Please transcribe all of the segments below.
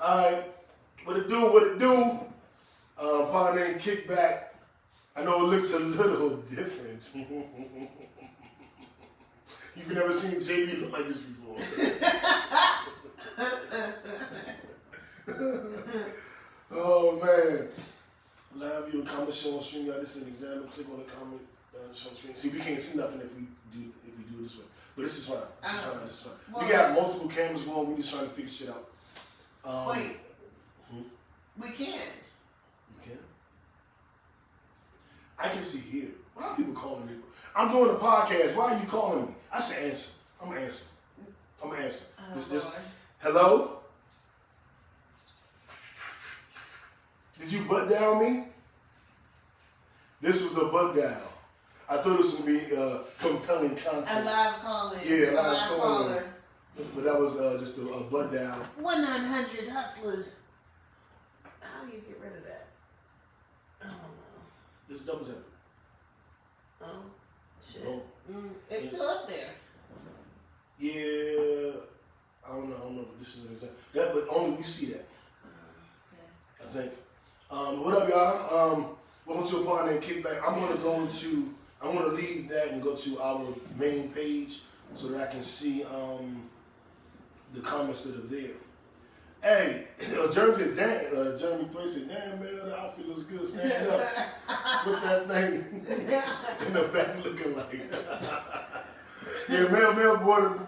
Alright, what it do? Partner named Kickback. I know it looks a little different. You've never seen JB look like this before. Oh man. Live view, comment, show on stream. Y'all, this is an example. Click on the comment, show on stream. See, we can't see nothing if we do it this way. But this is fine. This is fine. Well, we got multiple cameras going. We just trying to figure shit out. Wait. We can. You can? I can see here. Why are people calling me? I'm doing a podcast. Why are you calling me? I should answer. I'm gonna answer. This, hello? Did you butt down me? This was a butt down. I thought this would be compelling content. A live caller. Yeah, a live caller. But that was just a butt down. 1-900-HUSTLER. How do you get rid of that? I don't know. This is double tap. Oh, shit. Oh. It's still up there. Yeah. I don't know. But this is an example. But only we see that. Okay. I think. What up, y'all? Welcome to a partner named Kickback. I'm gonna leave that and go to our main page so that I can see the comments that are there. Hey, Jeremy said, Jeremy 3 said, damn man, the outfit looks good. Stand up with that thing in the back looking like. Yeah, Mel brought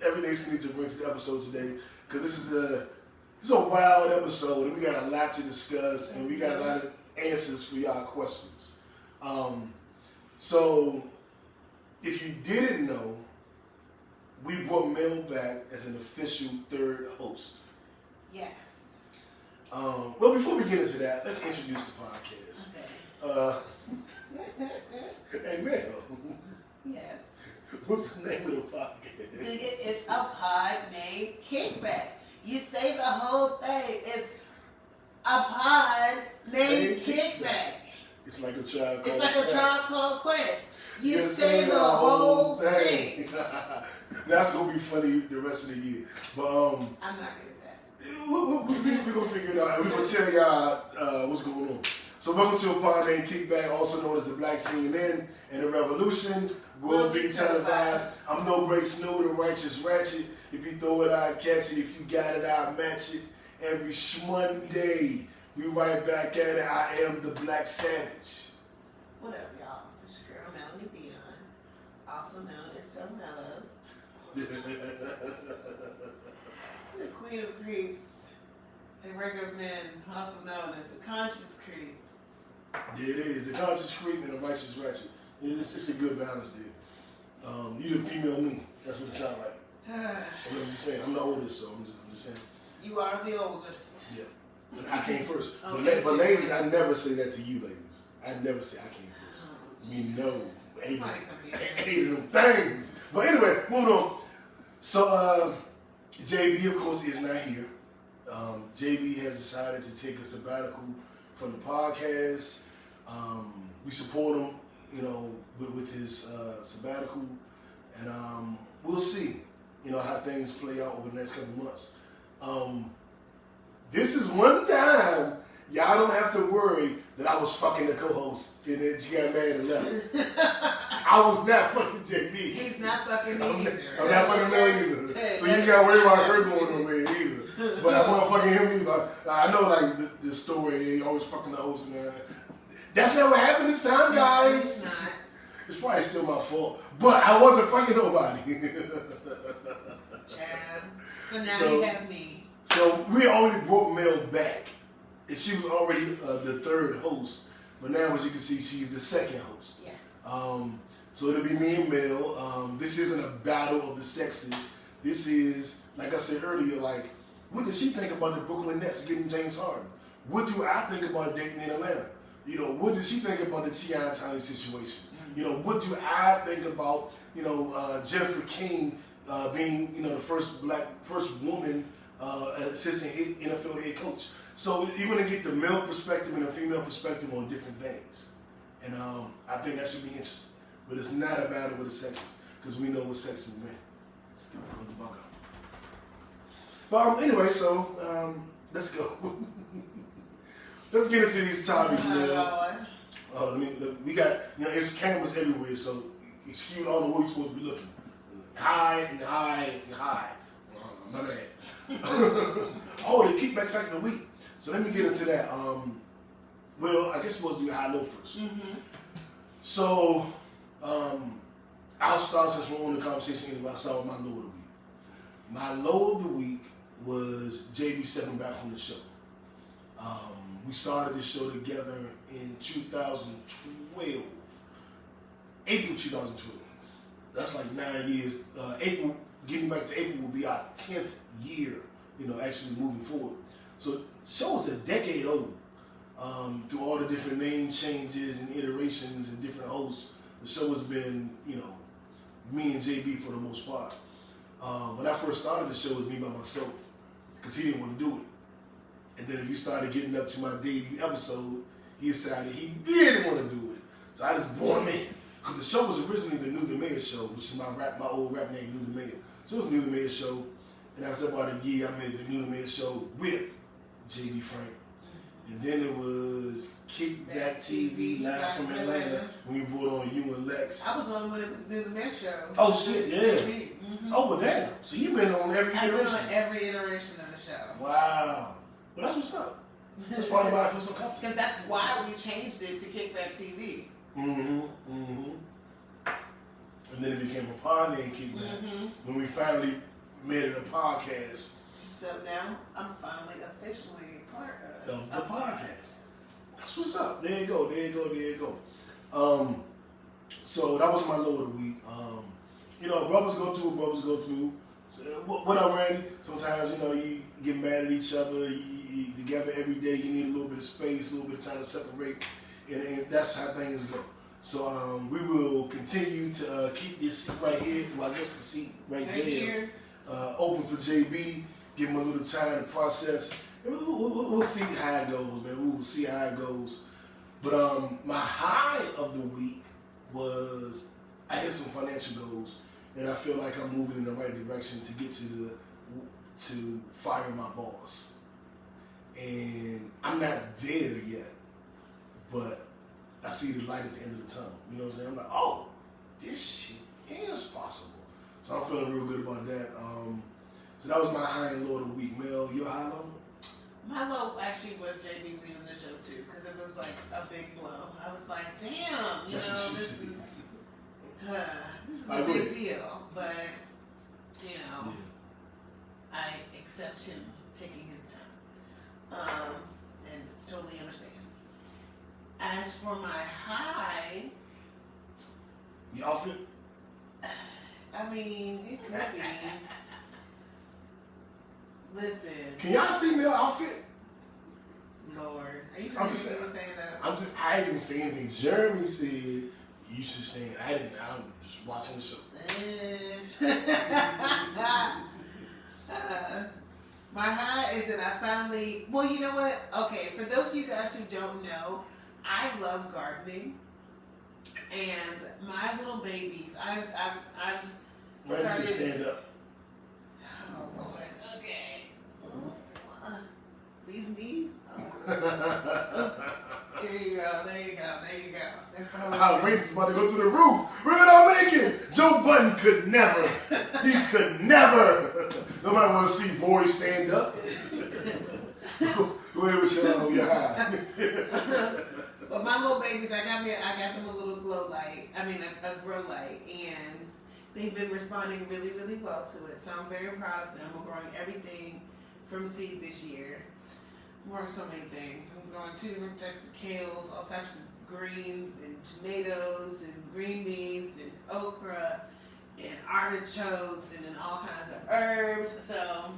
everything she needs to bring to the episode today, because this is a wild episode and we got a lot to discuss and we got a lot of answers for y'all questions. So if you didn't know, we brought Mel back as an official third host. Yes. Well, before we get into that, let's introduce the podcast. Okay. Hey Mel. Yes. What's the name of the podcast? It's a pod named Kickback. You say the whole thing. It's a pod named Kickback. It's like a Tribe Called It's like a Quest. Tribe Called Quest. You say the whole thing. That's gonna be funny the rest of the year. But I'm not good at that. We're gonna figure it out and we're gonna tell y'all what's going on. So welcome to a pod named Kickback, also known as the Black CNN, and the revolution will be televised. I'm no Break Snow, the righteous ratchet. If you throw it, I catch it. If you got it, I match it. Every Shmonday, we right back at it. I am the Black Savage. What up, y'all? It's your girl, Melanie Dionne, also known as So Mellow. The Queen of Creeps, the regular men, also known as the Conscious Creep. Yeah, it is. The conscious creep and the righteous ratchet. It's a good balance there. You the female me. That's what it sounds like. I'm just saying. I'm the oldest, so I'm just saying. You are the oldest. Yeah. And I came first. Okay, but ladies, I never say that to you ladies. I never say I came first. You know. Eight of them things. But anyway, moving on. So, JB, of course, is not here. JB has decided to take a sabbatical from the podcast. We support him, with his sabbatical, and we'll see, how things play out over the next couple months. This is one time y'all don't have to worry that I was fucking the co-host and then she got mad and left. I was not fucking JB. He's not fucking me either. I'm not fucking Mel either. So you ain't gotta worry about her going nowhere either. But I wasn't fucking him either. I know like the story, he always fucking the host and that. That's not what happened this time, guys. It's not. It's probably still my fault. But I wasn't fucking nobody. Chad. So now you have me. So we already brought Mel back. And she was already the third host. But now, as you can see, she's the second host. Yes. So it'll be me and Mel. This isn't a battle of the sexes. This is, like I said earlier, like, what does she think about the Brooklyn Nets getting James Harden? What do I think about dating in Atlanta? What does she think about the T.I. and Tiny situation? What do I think about, Jennifer King being, the first woman assistant NFL head coach? So you're going to get the male perspective and the female perspective on different things. And I think that should be interesting. But it's not a battle with the sexes, because we know what sex we men. But anyway, so let's go. Let's get into these topics, man. We got, it's cameras everywhere, so excuse all the way we're supposed to be looking. High and high and high. My bad. Oh, the kickback fact of the week. So let me get into that. Well, I guess we'll do high-low first. Mm-hmm. So, I'll start, since we're on the conversation anyway, I'll start with my low of the week. My low of the week was JB stepping back from the show. We started this show together in 2012, April 2012. That's like 9 years. April, getting back to April, will be our 10th year, actually moving forward. So the show is a decade old. Through all the different name changes and iterations and different hosts, the show has been, me and JB for the most part. When I first started the show, it was me by myself, because he didn't want to do it. And then if you started getting up to my debut episode, he decided he did want to do it. So I just brought him in. Because the show was originally the New the Mayor show, which is my old rap name, New the Mayor. So it was New the Mayor show. And after about a year, I made the New the Mayor show with JB Frank. And then it was Kickback TV, live from Atlanta, when we brought on you and Lex. I was on when it was New the Mayor show. Oh, shit, yeah. Mm-hmm. Oh, well, damn. So you've been on every iteration. I've been on every iteration of the show. Wow. Well, that's what's up. That's probably why I feel so comfortable. Because that's why we changed it to Kickback TV. And then it became a pod named Kickback. When we finally made it a podcast. So now I'm finally officially part of The podcast. That's what's up. There you go. So that was my low of the week. Brothers go through what brothers go through. So, what up, Randy? Sometimes, you get mad at each other. You together every day. You need a little bit of space, a little bit of time to separate. And that's how things go. So we will continue to keep this seat right here. Well, I guess the seat right there. Open for JB. Give him a little time to process. We'll see how it goes, man. We will see how it goes. But my high of the week was I hit some financial goals, and I feel like I'm moving in the right direction to get to fire my boss. And I'm not there yet, but I see the light at the end of the tunnel. You know what I'm saying? I'm like, oh, this shit is possible. So I'm feeling real good about that. So that was my high and low of the week. Mel, your high low? My low actually was JB leaving the show too, because it was like a big blow. I was like, damn, this is a big deal. But, I accept him taking his time. And totally understand. As for my high, Your outfit? I mean, it could be. Listen. Can y'all see Mel's outfit? Lord. Are you trying to stand up? I didn't say anything. Jeremy said you should stand. I didn't. I'm just watching the show. My high is that I finally, well, you know what? Okay, for those of you guys who don't know, I love gardening. And my little babies, I've started. Stand up. Oh, Lord. Okay. These knees? Oh. There you go. That's the whole Our ratings about to go through the roof. We're gonna make it. Joe Budden could never. He could never. Nobody want to see Roy stand up. Go ahead with your high. But my little babies, I got them a little glow light. I mean, a grow light, and they've been responding really, really well to it. So I'm very proud of them. We're growing everything from seed this year. I'm growing so many things. I'm growing 2 different types of kales, all types of greens and tomatoes and green beans and okra and artichokes and then all kinds of herbs. So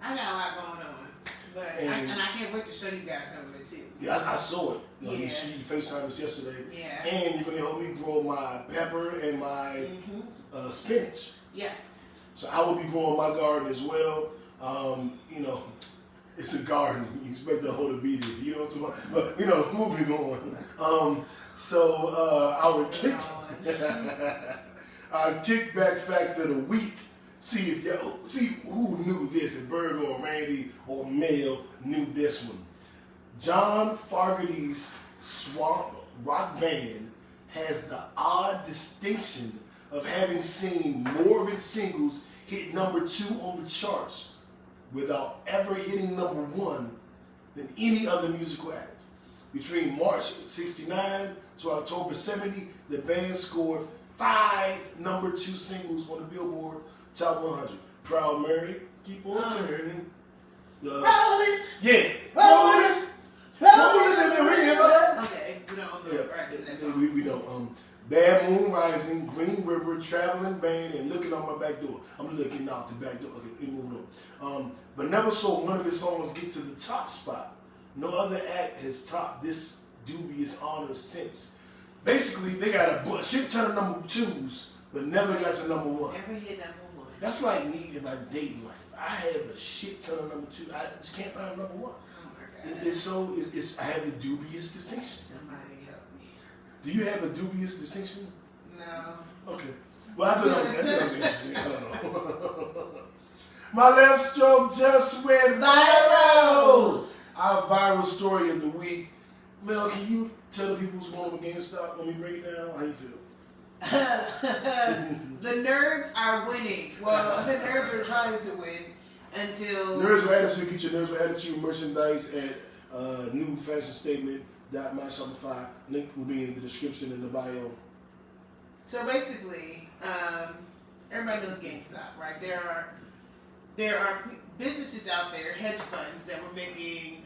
I got a lot going on. But I can't wait to show you guys some of it too. Yeah, I saw it. Yeah. You FaceTimed us yesterday. Yeah. And you're going to help me grow my pepper and my spinach. Yes. So I will be growing my garden as well. It's a garden. You expect the whole to be there. You know what I'm talking about? But, moving on. Our kickback fact of the week See who knew this, if Berg or Randy or Mel knew this one. John Fogerty's Swamp Rock Band has the odd distinction of having seen more of its singles hit number 2 on the charts without ever hitting number 1 than any other musical act. Between March 69 to October 70, the band scored 5 number 2 singles on the Billboard Top 100. Proud Mary, Keep on Turning. Rolling. Yeah. Rolling. Rolling in the river. Okay, we don't know the rights to that song. We don't. Bad Moon Rising, Green River, Traveling Band, and Looking Out My Back Door. I'm looking out the back door. Okay, we moving on. But never saw one of his songs get to the top spot. No other act has topped this dubious honor since. Basically, they got a shit ton of number 2s, but never got to number 1. Never hit number 1. That's like me in my dating life. I have a shit ton of number 2. I just can't find number 1. Oh my God. I have the dubious distinction. Somebody help me. Do you have a dubious distinction? No. Okay. Well, I thought that was interesting. I don't know. My left stroke just went viral. Our viral story of the week. Mel, can you tell the people what's going on with GameStop when we break it down? How you feel? The nerds are winning. Well, the nerds are trying to win until... Nerds with Attitude. Get your Nerds with Attitude merchandise at New Fashion Statement. My Shopify. Link will be in the description in the bio. So basically, everybody knows GameStop, right? There are businesses out there, hedge funds, that were making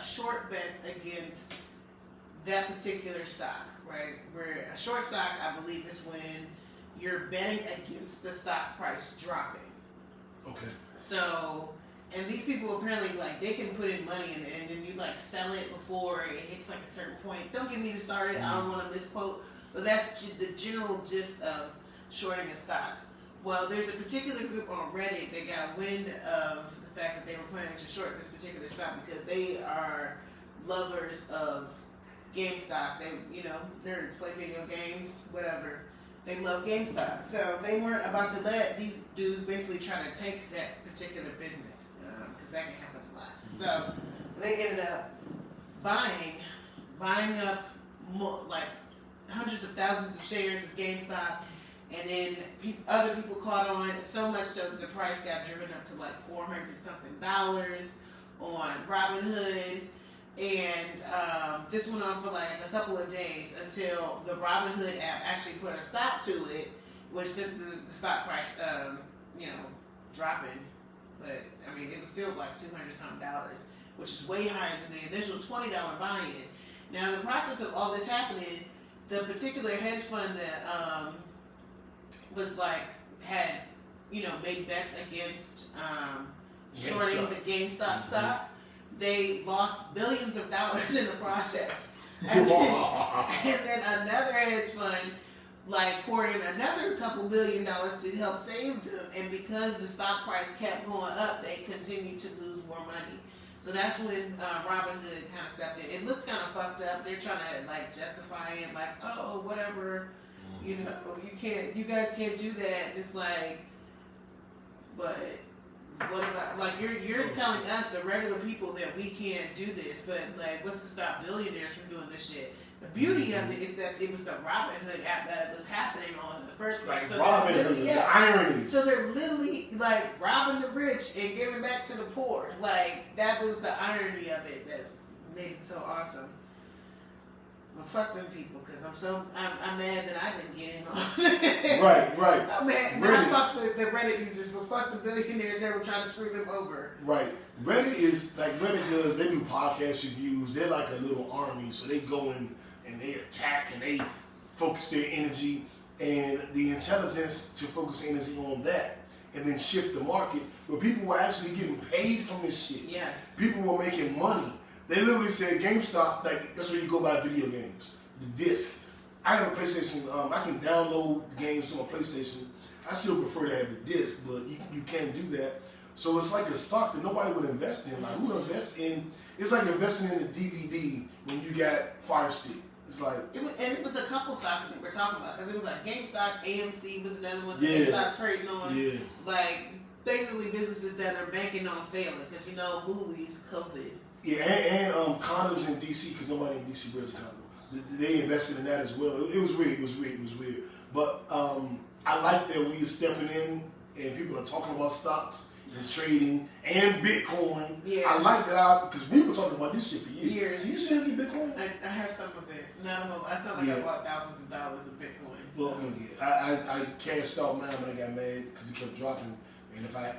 short bets against that particular stock, right? Where a short stock, I believe, is when you're betting against the stock price dropping. Okay. So, and these people apparently, like, they can put in money and then you, like, sell it before it hits, like, a certain point. Don't get me started. I don't want to misquote. But that's the general gist of shorting a stock. Well, there's a particular group on Reddit that got wind of the fact that they were planning to short this particular stock because they are lovers of GameStop. They, nerds, play video games, whatever. They love GameStop. So they weren't about to let these dudes basically try to take that particular business because that can happen a lot. So they ended up buying up like hundreds of thousands of shares of GameStop, and then other people caught on so much so that the price got driven up to like $400-something on Robinhood, and this went on for like a couple of days until the Robinhood app actually put a stop to it, which sent the stock price, dropping. But I mean, it was still like $200-something, which is way higher than the initial $20 buy-in. Now, in the process of all this happening, the particular hedge fund that was like had made bets against shorting the GameStop stock, they lost billions of dollars in the process. And then another hedge fund poured in another couple $1 billion to help save them, and because the stock price kept going up, they continued to lose more money. So that's when Robinhood kind of stepped in. It looks kind of fucked up. They're trying to justify it, like, oh, whatever, you guys can't do that. It's like, but what about, you're telling us, the regular people, that we can't do this, but what's to stop billionaires from doing this shit? The beauty of it is that it was the Robinhood app that it was happening on in the first place. So Robinhood, the irony. So they're literally robbing the rich and giving back to the poor. That was the irony of it that made it so awesome. But fuck them people, because I'm mad that I've been getting on. Right. I'm mad. I fuck the Reddit users, but fuck the billionaires that were trying to screw them over. Right. Reddit is Reddit does. They do podcast reviews. They're like a little army, so they go in and they attack and they focus their energy and the intelligence to focus energy on that, and then shift the market where people were actually getting paid from this shit. Yes. People were making money. They literally said GameStop, that's where you go buy video games. The disc. I have a PlayStation. I can download the games to my PlayStation. I still prefer to have the disc, but you can't do that. So it's like a stock that nobody would invest in. Who invests in? It's like investing in a DVD when you got Fire Stick. It's like it was a couple stocks that we're talking about because it was like Gamestop, AMC was another one that Yeah. they stopped trading on. yeah. Like basically businesses that are banking on failing because movies, COVID. Yeah, and condoms in DC because nobody in DC wears a condom. They invested in that as well. It was weird. It was weird. But I like that we are stepping in and people are talking about stocks and trading and Bitcoin. Yeah. I like that because we were talking about this shit for years. Years. Do you still have your Bitcoin? I have some of it. Not a whole. I sound like I bought thousands of dollars of Bitcoin. Well, I cashed out mine when I got mad because it kept dropping. And if I,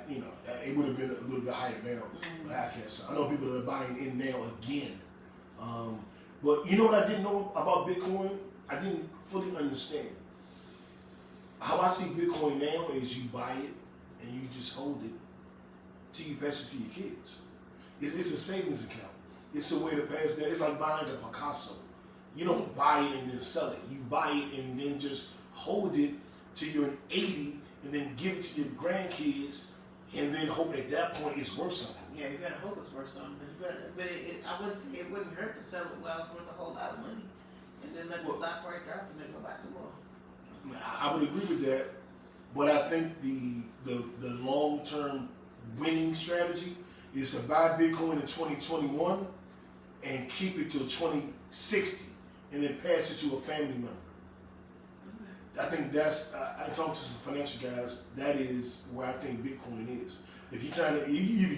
it would have been a little bit higher now. But I cashed out. I know people that are buying in now again. But you know what I didn't know about Bitcoin? I didn't fully understand. How I see Bitcoin now is you buy it and you just hold it till you pass it to your kids. It's a savings account. It's a way to pass that. It's like buying a Picasso. You don't buy it and then sell it. You buy it and then just hold it till you're 80 and then give it to your grandkids and then hope at that point it's worth something. Yeah, you gotta hope it's worth something. But I wouldn't say it wouldn't hurt to sell it while it's worth a whole lot of money. And then let the stock price drop and then go buy some more. I would agree with that, but I think the long-term winning strategy is to buy Bitcoin in 2021 and keep it till 2060 and then pass it to a family member. I think that's, I talked to some financial guys, that is where I think Bitcoin is. If you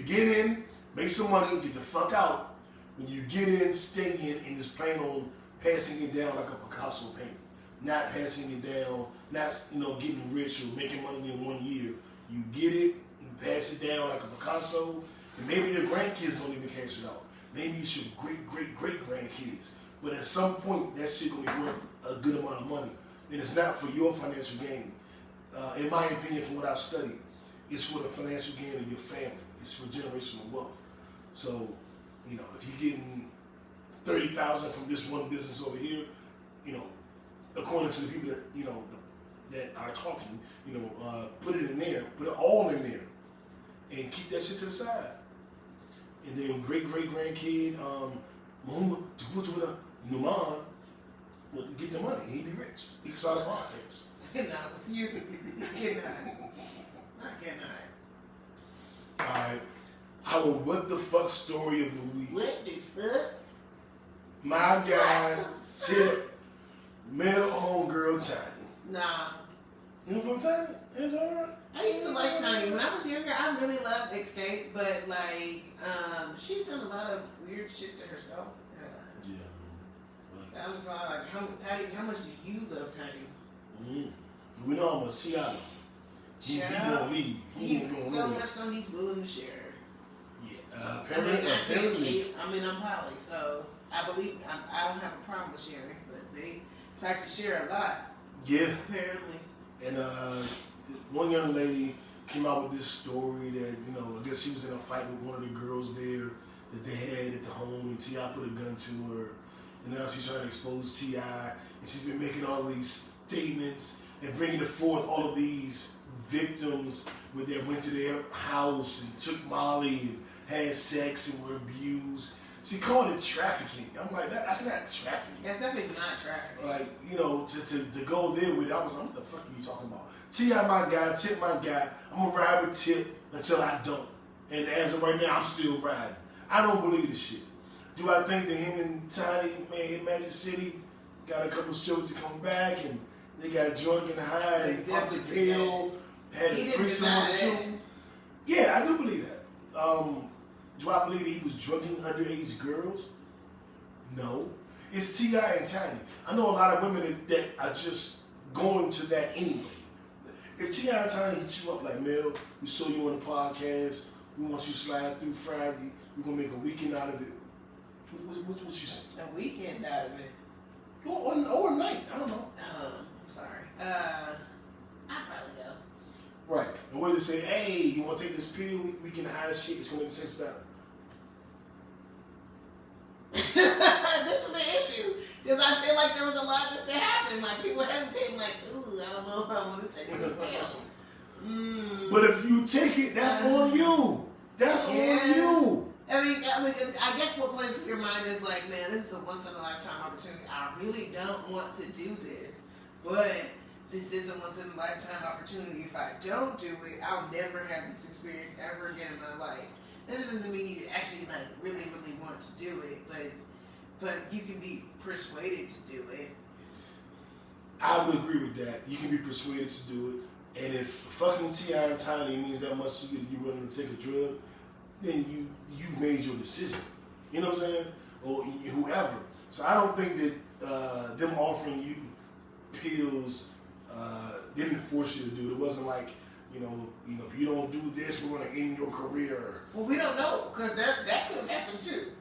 get in, make some money, get the fuck out. When you get in, stay in, and just plan on passing it down like a Picasso painting. Not passing it down, not getting rich or making money in 1 year. You get it, you pass it down like a Picasso, and maybe your grandkids don't even cash it out. Maybe it's your great-great-great-grandkids. But at some point, that shit gonna be worth a good amount of money. And it's not for your financial gain. In my opinion, from what I've studied, it's for the financial gain of your family. It's for generational wealth. So, if you're getting $30,000 from this one business over here, according to the people that that are talking, put it in there, put it all in there, and keep that shit to the side. And then great-great-grandkid, Muhammad Numan, would get the money. He'd be rich. He could start a podcast. Not with you. I cannot. Alright. Our what the fuck story of the week. What the fuck? My guy, Tip, male homegirl Tiny. Nah. You from Tiny? It's alright. I used to like Tiny. When I was younger, I really loved Escape, but she's done a lot of weird shit to herself. Yeah. I was like, how much do you love Tiny? We know how much T.I. He gonna leave. He ain't going so nowhere. much so he's willing to share. Yeah. Apparently. I'm poly, so I believe I don't have a problem with sharing, but they like to share a lot. Yeah. Apparently. And one young lady came out with this story that, I guess she was in a fight with one of the girls there that they had at the home, and T.I. put a gun to her. And now she's trying to expose T.I. And she's been making all these statements and bringing forth all of these victims where they went to their house and took Molly and had sex and were abused. She called it trafficking. I'm like, that's not trafficking. That's definitely not trafficking. Like, to go there with it, I was like, what the fuck are you talking about? T.I. my guy, Tip my guy. I'm going to ride with Tip until I don't. And as of right now, I'm still riding. I don't believe this shit. Do I think that him and Tiny, hit Magic City, got a couple shows to come back, and they got drunk and high and popped a pill, had a threesome or two? Yeah, I do believe that. Do I believe that he was drugging underage girls? No. It's T.I. and Tiny. I know a lot of women that are just going to that anyway. If T.I. and Tiny hit you up like, Mel, we saw you on the podcast, we want you to slide through Friday, we're going to make a weekend out of it. What you say? A weekend out of it. Or a night, I don't know. I'm sorry. I'd probably go. Right. And what they say, hey, you want to take this pill? We can hide shit. It's going to make the sex better. This is the issue. Because I feel like there was a lot of this that happened. Like, people hesitating, like, ooh, I don't know if I want to take this pill. But if you take it, that's on you. That's on you. I mean, I guess what plays through your mind is like, man, this is a once in a lifetime opportunity. I really don't want to do this, but this is a once in a lifetime opportunity. If I don't do it, I'll never have this experience ever again in my life. This doesn't mean you actually like really, really want to do it, but you can be persuaded to do it. I would agree with that. You can be persuaded to do it, and if fucking T.I. and Tiny means that much to you that you're willing to take a drug, then you made your decision. You know what I'm saying? Or whoever. So I don't think that them offering you pills didn't force you to do it. It wasn't like, you know, if you don't do this, we're going to end your career. Well, we don't know, because that could have happened too.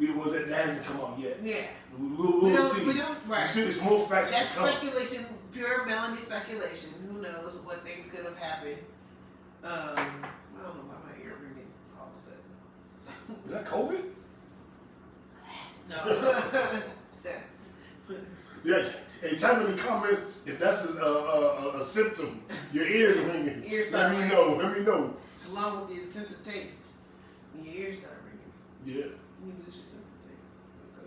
Well, that hasn't come out yet. Yeah. We'll see. We don't, right. There's more facts That's to come. speculation, pure Melanie speculation. Who knows what things could have happened. I don't know why my ear ringing all of a sudden. Is that COVID? No. Yeah. Hey, type in the comments if that's a symptom. Your ears ringing. Let me know. Along with your sense of taste, your ears start ringing. Yeah. You lose your sense of taste.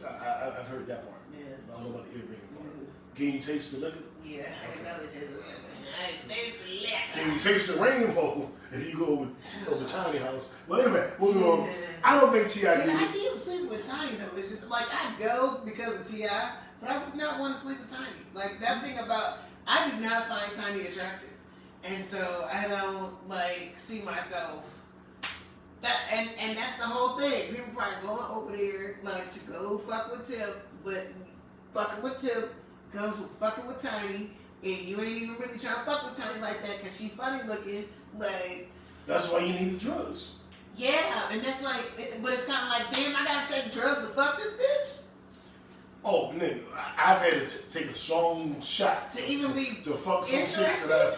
I've heard that part. Yeah. I don't know about the ear ringing part. Can you taste the liquor? Yeah, I know it is. I taste the liquor. Can you taste the rainbow if you go over Tiny House? Well, anyway, moving on. I don't think T.I. did I it. can't sleep with Tiny though. It's just like I'd go because of T.I., but I would not want to sleep with Tiny. Like that thing about I do not find Tiny attractive, and so I don't like see myself. That and that's the whole thing. People probably going over there like to go fuck with Tip, but fucking with Tip comes with fucking with Tiny, and you ain't even really trying to fuck with Tiny like that because she funny looking. Like that's why you need the drugs. yeah, and that's like, but it's kind of like, damn, I gotta take drugs to fuck this bitch. Oh, nigga, I've had to take a strong shot To even be to fuck some chicks interested? that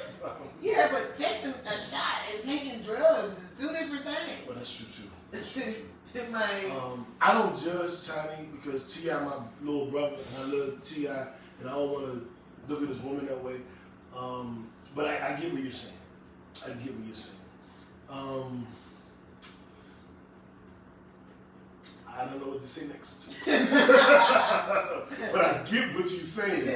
Yeah, but taking a shot and taking drugs is two different things. Well, that's true too. That's true too. Like, I don't judge Tiny because T.I. my little brother and I love T.I. and I don't want to look at this woman that way. But I get what you're saying. I get what you're saying. I don't know what to say next. But I get what you're saying.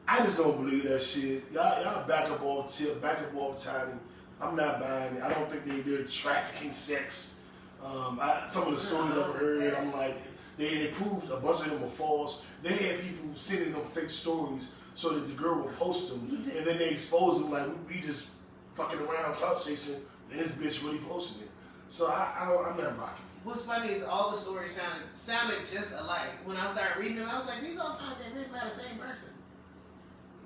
I just don't believe that shit. Y'all back up all Tip, back up all Tiny. I'm not buying it. I don't think they're trafficking sex. Some of the stories I've heard, I'm like, they proved a bunch of them were false. They had people sending them fake stories so that the girl would post them, and then they expose them like we just fucking around clout chasing, and this bitch really posted it. So I'm not rocking. what's funny is all the stories sounded just alike. When I started reading them, I was like, these all sound like they're written by the same person.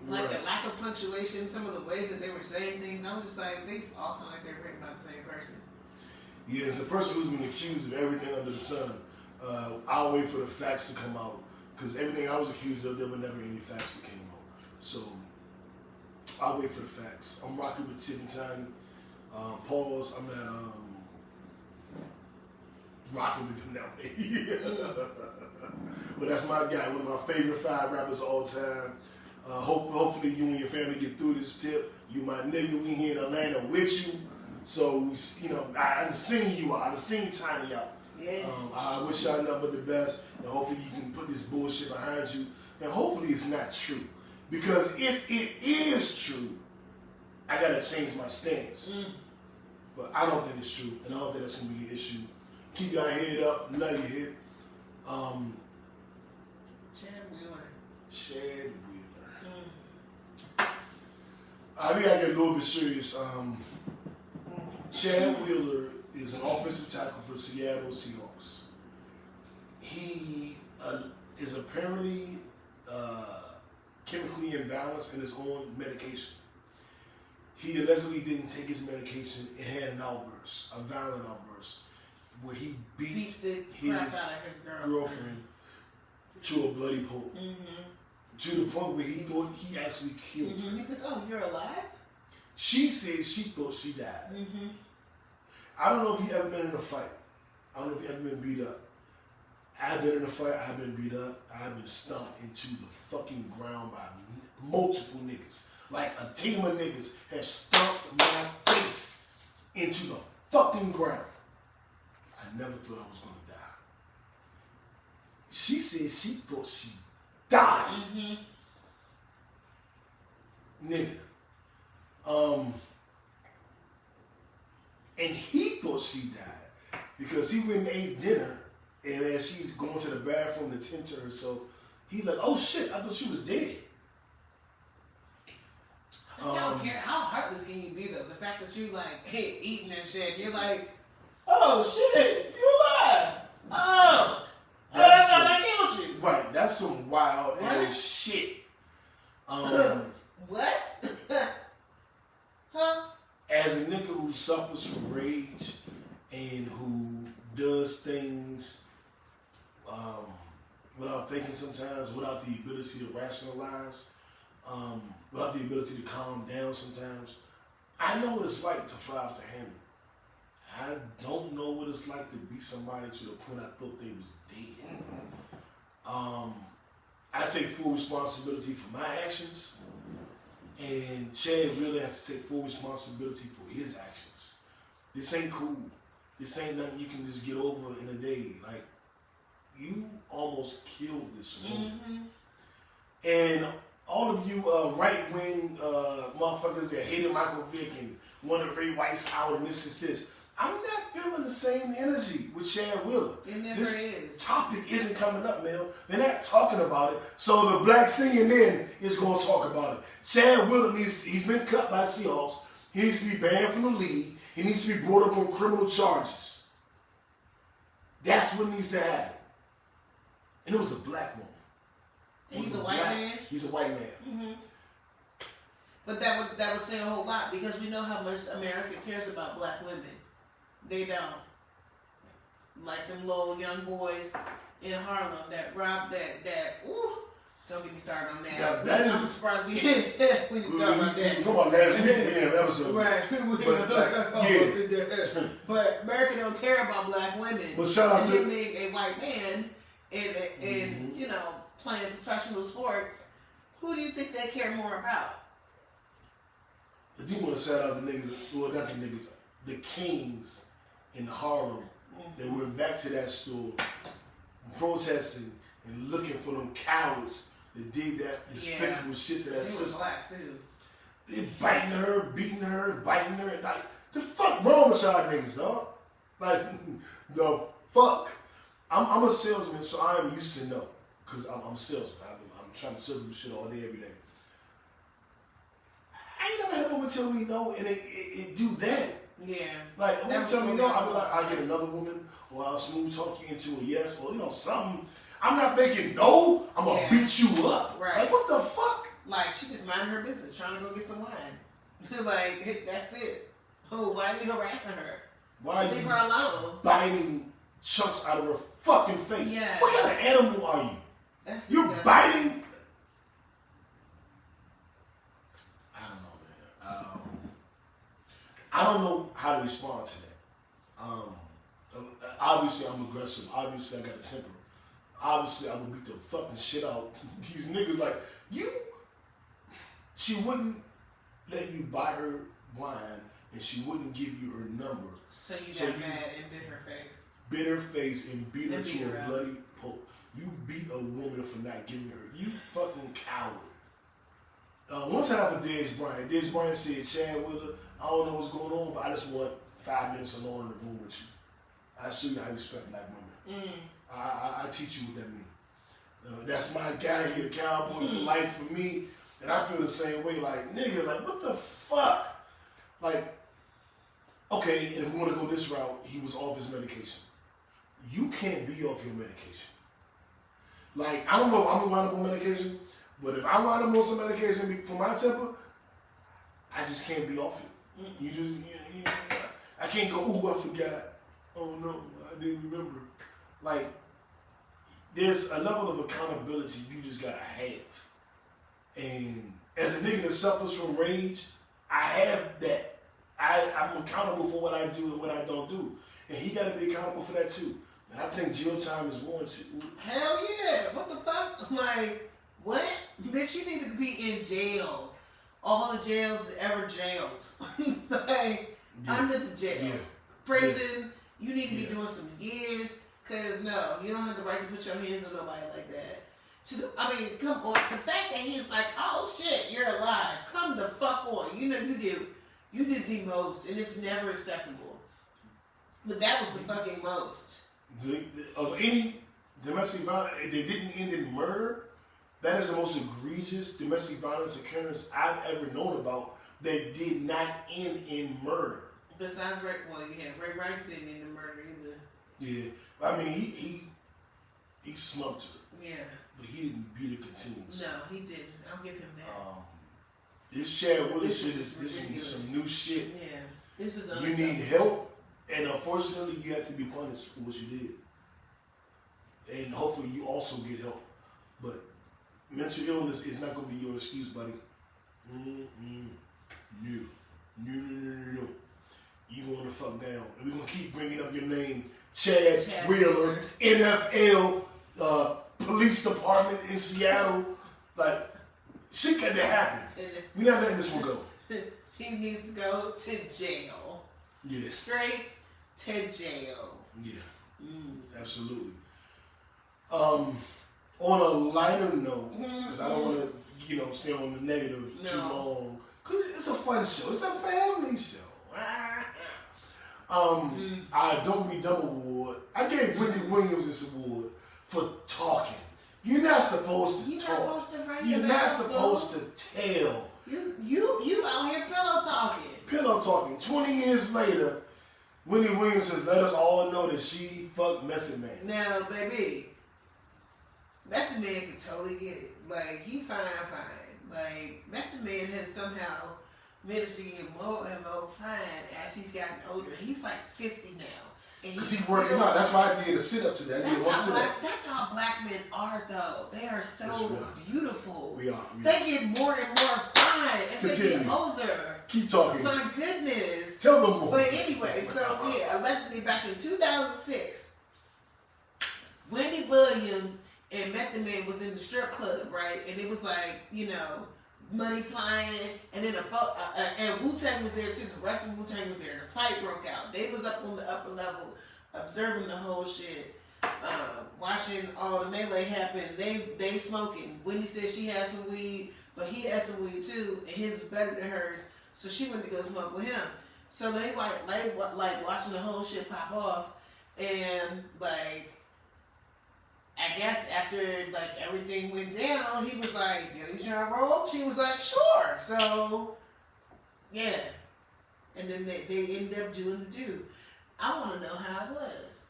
Like the lack of punctuation, some of the ways that they were saying things, I was just like, these all sound like they're written by the same person. Yeah, it's a person who's been accused of everything under the sun. I'll wait for the facts to come out, because everything I was accused of, there were never any facts that came out. So I'll wait for the facts. I'm rocking with Tip and Tiny. Pause. I'm not rocking with them now. But that's my guy, one of my favorite 5 rappers of all time. Hopefully you and your family get through this, Tip. You my nigga, we here in Atlanta with you. So, I done seen you out. I done seen Tiny out. Yeah. I wish y'all nothing but the best, and hopefully you can put this bullshit behind you, and hopefully it's not true. Because if it is true, I gotta change my stance. But I don't think it's true, and I don't think that's gonna be an issue. Keep your head up, love your head. Chad Wheeler. We gotta get a little bit serious. Chad Wheeler is an offensive tackle for Seattle Seahawks. He is apparently chemically imbalanced and is on medication. He allegedly didn't take his medication and had an outburst, a violent outburst, where he beat his girlfriend to a bloody pulp. To the point where he thought he actually killed her. He's like, oh, you're alive? She said she thought she died. I don't know if you ever been in a fight. I don't know if you ever been beat up. I've been in a fight, I've been beat up, I've been stomped into the fucking ground by multiple niggas. Like a team of niggas have stomped my face into the fucking ground. I never thought I was gonna die. She said she thought she died. Nigga. And he thought she died because he went and ate dinner, and as she's going to the bathroom to tend to herself, he's like, oh shit, I thought she was dead. I don't care. How heartless can you be though? The fact that you like eating and shit, you're like, oh shit, you alive? Oh, that's how I killed you. Right, that's some wild ass shit. What? Huh? As a nigga who suffers from rage and who does things without thinking sometimes, without the ability to rationalize, without the ability to calm down sometimes, I know what it's like to fly off the handle. I don't know what it's like to beat somebody to the point I thought they was dead. I take full responsibility for my actions, and Chad really has to take full responsibility for his actions. This ain't cool. This ain't nothing you can just get over in a day. Like, you almost killed this woman. And all of you right-wing motherfuckers that hated Michael Vick and wanted Ray Rice out and this. I'm not feeling the same energy with Chad Wheeler. It never this is. Topic isn't coming up, man. They're not talking about it. So the black CNN is going to talk about it. Chad Wheeler he's been cut by the Seahawks. He needs to be banned from the league. He needs to be brought up on criminal charges. That's what needs to happen. And it was a black woman. He's a white man? He's a white man. But that would say a whole lot because we know how much America cares about black women. They don't. Like them little young boys in Harlem that robbed ooh, don't get me started on that. Yeah, that I'm is... surprised we can talk about that. We talk about last week in the episode. Right. Yeah. But America don't care about black women. But shout out to... And being a white man and you know, playing professional sports, who do you think they care more about? I do want to shout out the niggas, well, not the niggas, the kings in Harlem that went back to that store protesting and looking for them cowards that did that despicable shit to that sister. Black too. They biting her, beating her, biting her. Like, the fuck wrong with y'all niggas, dog? Like, the fuck? I'm a salesman, so I am used to know. Because I'm a salesman. I'm trying to sell them shit all day, every day. I ain't never had a woman tell me no, and it do that. Yeah. Like, a woman tell me no, I'll be like, I'll get another woman, or I'll smooth talk you into a yes, or, you know, something. I'm not making no, I'm going to beat you up. Right. Like, what the fuck? Like, she just minding her business, trying to go get some wine. Like, that's it. Oh, why are you harassing her? Why are Leave you her alone. biting chunks out of her fucking face? Yeah. What kind of animal are you? That's You're biting? I don't know, man. I don't know how to respond to that. Obviously, I'm aggressive. Obviously, I got a temper. Obviously, I would beat the fucking shit out these niggas. Like, she wouldn't let you buy her wine, and she wouldn't give you her number. So you got mad and bit her face. Bit her face and beat her to a out. bloody pulp. You beat a woman for not giving her. You fucking coward. One time for Dez Bryant. Dez Bryant said, Chad Wheeler, I don't know what's going on, but I just want 5 minutes alone in the room with you. I'll show you how you respect black women. I teach you what that means. That's my guy here, cowboy for life for me. And I feel the same way. Like, nigga, like, what the fuck? Like, okay, and if we want to go this route, he was off his medication. You can't be off your medication. Like, I don't know if I'm going to wind up on medication, but if I wind up on some medication for my temper, I just can't be off it. You just, I can't go, ooh, I forgot. Oh no, I didn't remember. Like, there's a level of accountability you just gotta have. And as a nigga that suffers from rage, I have that. I'm accountable for what I do and what I don't do. And he gotta be accountable for that too. And I think jail time is warranted. Hell yeah. What the fuck? Like, what? Bitch, you need to be in jail. All the jails ever jailed. Like, under the jail. Yeah. prison. You need to be doing some years. Cause no, you don't have the right to put your hands on nobody like that. I mean, come on. The fact that he's like, oh shit, you're alive. Come the fuck on. You know you did the most, and it's never acceptable. But that was the fucking most. Of any domestic violence, they didn't end in murder. That is the most egregious domestic violence occurrence I've ever known about that did not end in murder. Besides Ray Rice didn't end in murder either. Yeah, I mean he slumped her. Yeah, but he didn't beat her continuously. No, he didn't. I'll give him that. This Shad Willis shit is some new shit. Yeah, this is. You need help, and unfortunately, you have to be punished for what you did. And hopefully, you also get help. But mental illness is not going to be your excuse, buddy. No. You going to fuck down. And we're going to keep bringing up your name. Chad Wheeler, NFL, police department in Seattle. Like, shit got to happen. We're not letting this one go. He needs to go to jail. Yeah. Straight to jail. Yeah. Absolutely. On a lighter note, because I don't want to, stay on the negative too long, because it's a fun show. It's a family show. Our Don't Be Dumb Award, I gave Wendy Williams this award for talking. You're not supposed to talk. You're not supposed to tell. You out here pillow talking. Pillow talking. 20 years later, Wendy Williams has let us all know that she fucked Method Man. Now, baby, Method Man can totally get it. Like, he fine. Like, Method Man has somehow managed to get more and more fine as he's gotten older. He's like 50 now. Because he's working out. That's why I did a sit-up today. That's how black men are, though. They are so beautiful. We are. They get more and more fine as they get older. Keep talking. My goodness. Tell them more. But anyway, so yeah, allegedly back in 2006, Wendy Williams and Method Man was in the strip club, right? And it was like, money flying, and then and Wu-Tang was there too. The rest of Wu-Tang was there. The fight broke out. They was up on the upper level, observing the whole shit, watching all the melee happen. They smoking. Wendy said she had some weed, but he had some weed too, and his was better than hers. So she went to go smoke with him. So they like watching the whole shit pop off, and like, I guess after like everything went down, he was like, "Yo, you trying to roll?" She was like, "Sure." So, yeah, and then they ended up doing the do. I want to know how it was.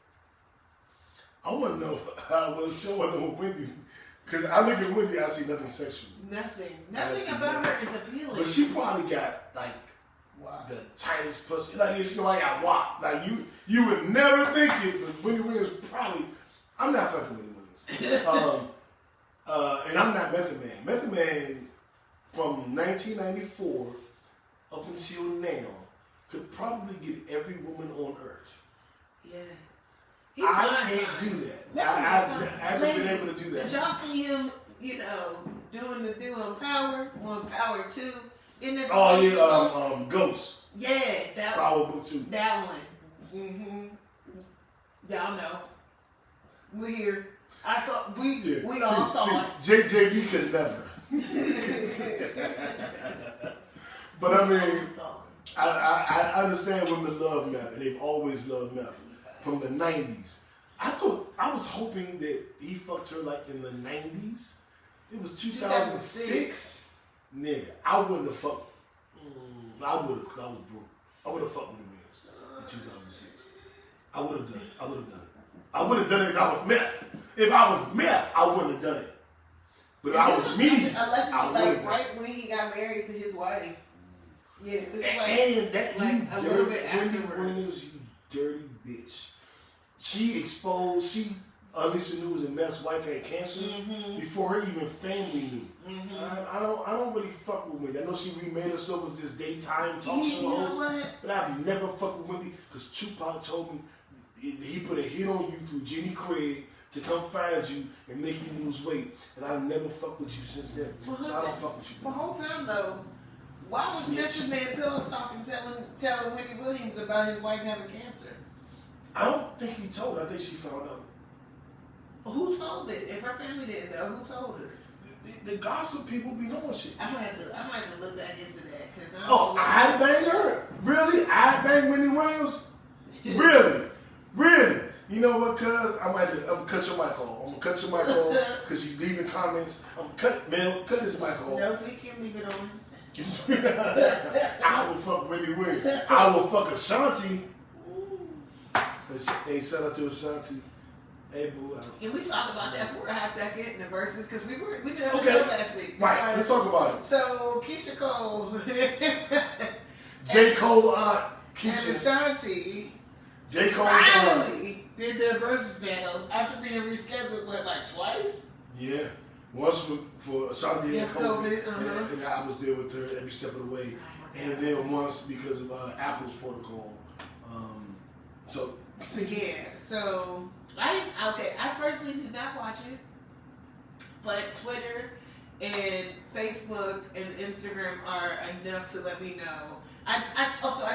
I want to know how it was. So I want to know Wendy, because I look at Wendy, I see nothing sexual. Nothing about her is appealing. But she probably got like the tightest pussy. Like it's like I walk. Like you would never think it, but Wendy Williams probably. I'm not fucking Wendy Williams. And I'm not Method Man. Method Man from 1994 up until now could probably get every woman on earth. Yeah. I can't do that. I haven't been able to do that. Did y'all see him, doing the do on Power, on Power 2? Ghost. Yeah, that Power Book 2. That one. Y'all know. We're here. We all saw it. JJB could never. But I mean, I understand women love meth, and they've always loved meth from the 90s. I was hoping that he fucked her like in the 90s. It was 2006. Nigga, I wouldn't have fucked. I would have, because I was broke. I would have fucked with the Williams in 2006. I would have done it. I would have done it if I was meth. If I was meth, I wouldn't have done it. But if I was me, allegedly, right when he got married to his wife. Yeah, this is like a little bit afterwards. You dirty bitch. She Alicia knew that Meth's wife had cancer before her even family knew. I don't really fuck with Wendy. I know she remade herself as this daytime talk show host, but I've never fucked with Wendy because Tupac told me he put a hit on you through Jenny Craig to come find you and make you lose weight, and I've never fucked with you since then. So I don't fuck with you. The whole time though, Why was Method Man pillow talking, telling Wendy Williams about his wife having cancer? I don't think he told her. I think she found out. Who told it? If her family didn't know, who told her? The gossip people be knowing shit. I might have to look back into that because I banged her. Really? I banged Wendy Williams? Really? Really? You know what, cuz? I'm gonna cut your mic off. I'm gonna cut your mic off because you leaving comments. Cut this mic off. No, we can leave it on. I will fuck Wendy Williams. I will fuck Ashanti. Hey, shout out to Ashanti. Hey, boo. Can we talk about that for a hot second? The verses, because we did a show last week. Right, let's talk about it. So Keisha Cole, J. Cole, Keisha, and Ashanti, J. Cole finally did their versus battle after being rescheduled, twice? Yeah, once for Ashanti and COVID, COVID, and I was there with her every step of the way, and then once because of Apple's protocol. So I personally did not watch it, but Twitter and Facebook and Instagram are enough to let me know. I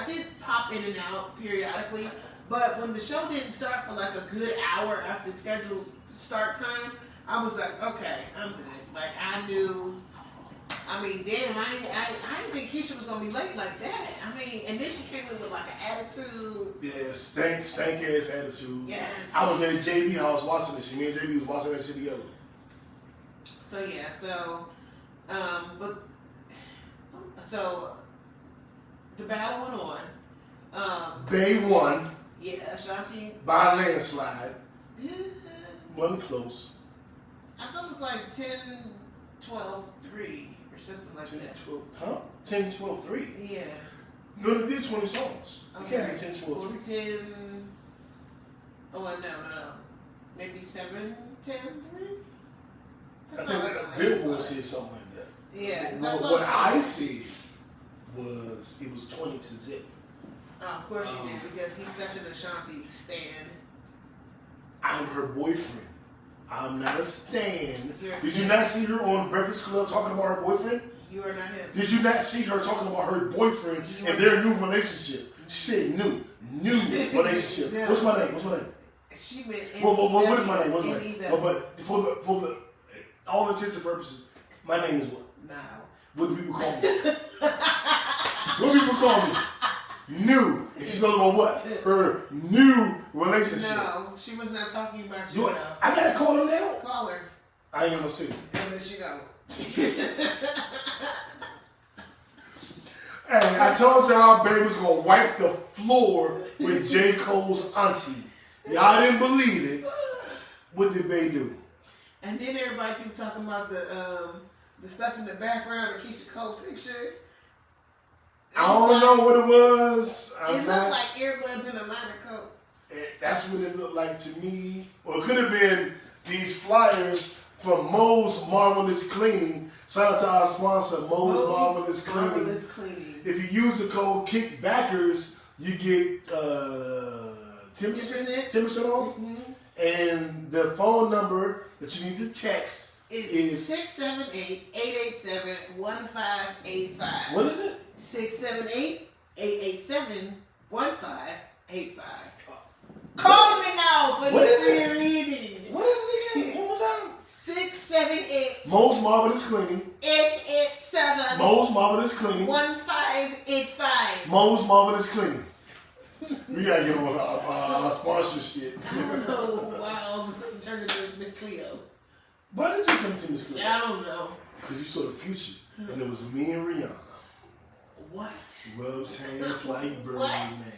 did pop in and out periodically, but when the show didn't start for like a good hour after scheduled start time, I was like, okay, I'm good. Like I knew. I mean, damn, I didn't think Keisha was gonna be late like that. I mean, and then she came in with like an attitude. Yeah, stank ass attitude. Yes. I was at JB house watching this shit. Me and JB was watching that shit together. So the battle went on. They won. Yeah, Ashanti. By a landslide. Wasn't close. I thought it was like 10-12-3 or something like 10, that. 12, huh? 10, 12, 3. Yeah. No, they did 20 songs. Okay. You can't be 10, 12, 3. 10. Oh, no. Maybe 7, 10, 3? I think Billboard said something like that. Yeah. What I said was it was 20 to zip. Oh, of course you did, because he's such an Ashanti stan. I'm her boyfriend. I'm not a stan. You're Did you not see her on Breakfast Club talking about her boyfriend? You are not him. Did you not see her talking about her boyfriend and their new relationship? She said new relationship. No. What's my name? She meant what is my name? N-E-W. But for the all intents and purposes, my name is what? No. What do people call me? What do people call me? New. And she's talking about what? Her new relationship. No, she was not talking about you. I gotta call her now. Call her. I ain't gonna see her. And then she go. Hey, I told y'all baby was gonna wipe the floor with J. Cole's auntie. Y'all didn't believe it. What did they do? And then everybody keep talking about the stuff in the background of Keisha Cole picture. I don't know what it was. It looked like earbuds in a minor coat. That's what it looked like to me. Or it could have been these flyers from Mo's Marvelous Cleaning. Shout out to our sponsor, Mo's Marvelous Cleaning. If you use the code KICKBACKERS, you get 10% off. Mm-hmm. And the phone number that you need to text is 678-887-1585. What is it? 678-887-1585. Call me now for the free reading. What is it again? One more time. 678 Mo's Marvelous Cleaning. 887 Mo's Marvelous Cleaning. 1585. Mo's Marvelous Cleaning. We gotta get on our sponsor shit. I don't know why all of a sudden turned into Miss Cleo. Why did you turn into Miss Cleo? I don't know. Because you saw the future, and it was me and Rihanna. What? Rubs hands like Birdie Man.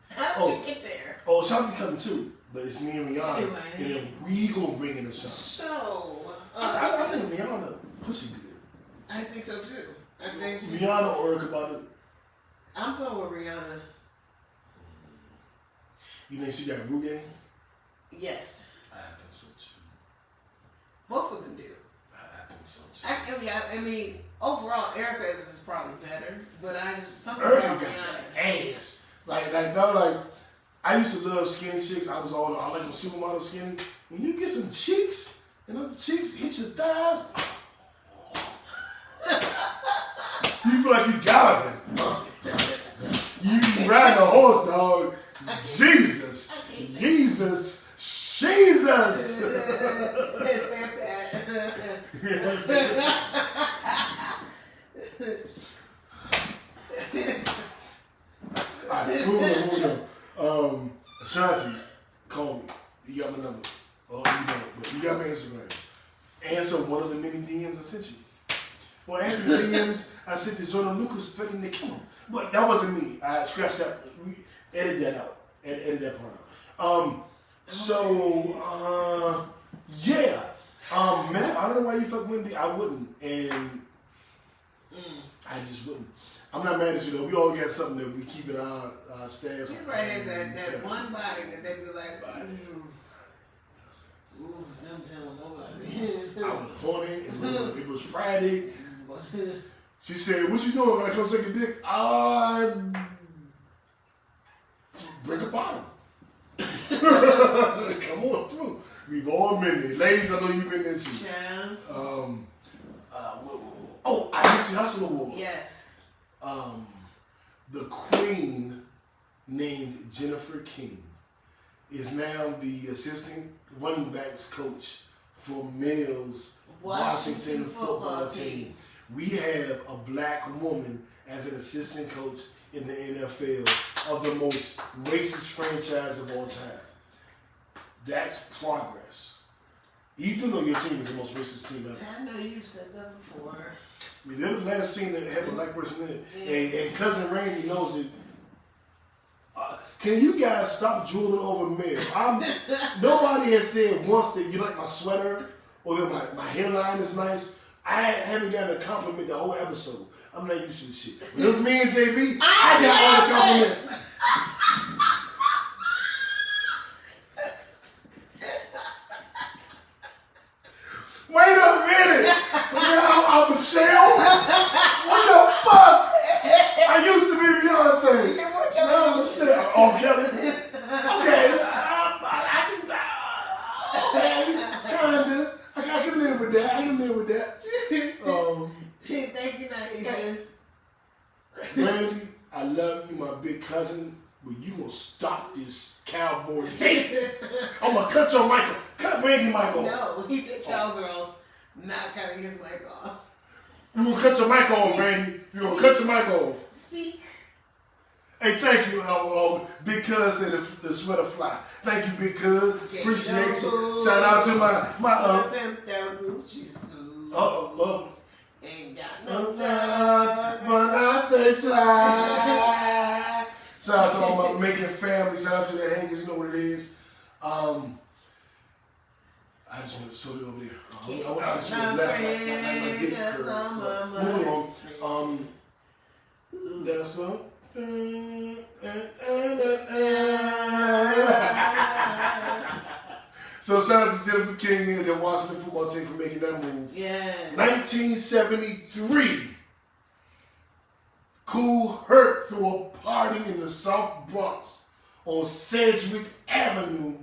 How did you get there? Oh, Shanti coming too, but it's me and Rihanna, Anyway. and then we gonna bring in a Shanti. So, I think Rihanna pussy good. I think so too. I think she, Rihanna or Kabata. I'm going with Rihanna. You think she got Ruge? Yes. I think so too. Both of them do. I think so too. I mean, overall, Erica's is probably better, but something Erica about got Rihanna. ass. Like, I used to love skinny chicks. I like them supermodel skinny. When you get some cheeks, and them cheeks hit your thighs, You feel like you galloping. You riding a horse, dog. Jesus. Jesus. Jesus. Stamp that. Alright, moving on. Ashanti, call me. You got my number. Oh, you know, but you got my Instagram. Answer one of the many DMs I sent you. Well, answer the DMs I sent to Jonah Lucas threatening to kill him. But that wasn't me. I scratched that. We edit that out. Edit that part out. Yeah. Man, I don't know why you fuck Wendy. I wouldn't. And I just wouldn't. I'm not mad at you though. We all got something that we keep in our staff. Everybody has that one body that they be like, ooh, don't tell nobody. I was horny. It was Friday. She said, "What you doing? When I come suck a dick?" Break a bottom. Come on through. We've all been there. Ladies, I know you've been there too. Yeah. I Nipsey Hussle Award. Yes. The queen named Jennifer King is now the assistant running backs coach for Mills Washington football team. We have a black woman as an assistant coach in the NFL of the most racist franchise of all time. That's progress. You do know your team is the most racist team ever. I know you've said that before. I mean, they're the last team that had a black person in it. Yeah. And Cousin Randy knows it. Can you guys stop drooling over Mel? Nobody has said once that you like my sweater or that my hairline is nice. I haven't gotten a compliment the whole episode. I'm not used to this shit. When it was me and JB, I got all the compliments. Wait a minute! So now I'm Michelle? What the fuck? I used to be Beyonce. Now I'm Michelle. Oh, Kelly. Okay. Kinda. I can live with that. Thank you, Naisha. Wendy, I love you, my big cousin, but you gonna stop this cowboy hate. I'm gonna cut your mic off. Cut Randy mic off. No, he said cowgirls, not cutting his mic off. You gonna cut your mic off, Randy. You gonna cut your mic off. Speak. Hey, thank you, Big Cuz and the sweater fly. Thank you, Big Cuz. Appreciate you. Shout out to my Ain't got no love, but I stay fly. Shout out to all my making family. Shout out to the hangers. You know what it is. I just want to show you over there. I just want to laugh like my dick curve. Moving on. That's something. So shout out to Jennifer King and the Washington football team for making that move. Yeah. 1973. Kool Herc threw a party in the South Bronx on Sedgwick Avenue,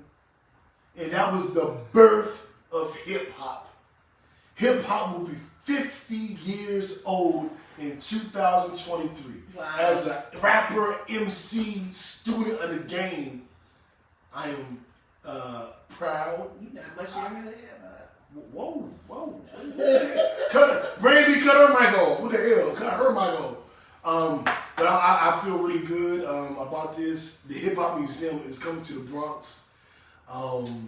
and that was the birth of hip hop. Hip hop will be 50 years old in 2023. Wow. As a rapper, MC, student of the game, I am proud. You not much younger than him. Whoa. Randy, cut her mic off. What the hell? Cut her mic off. But I feel really good about this. The Hip Hop Museum is coming to the Bronx.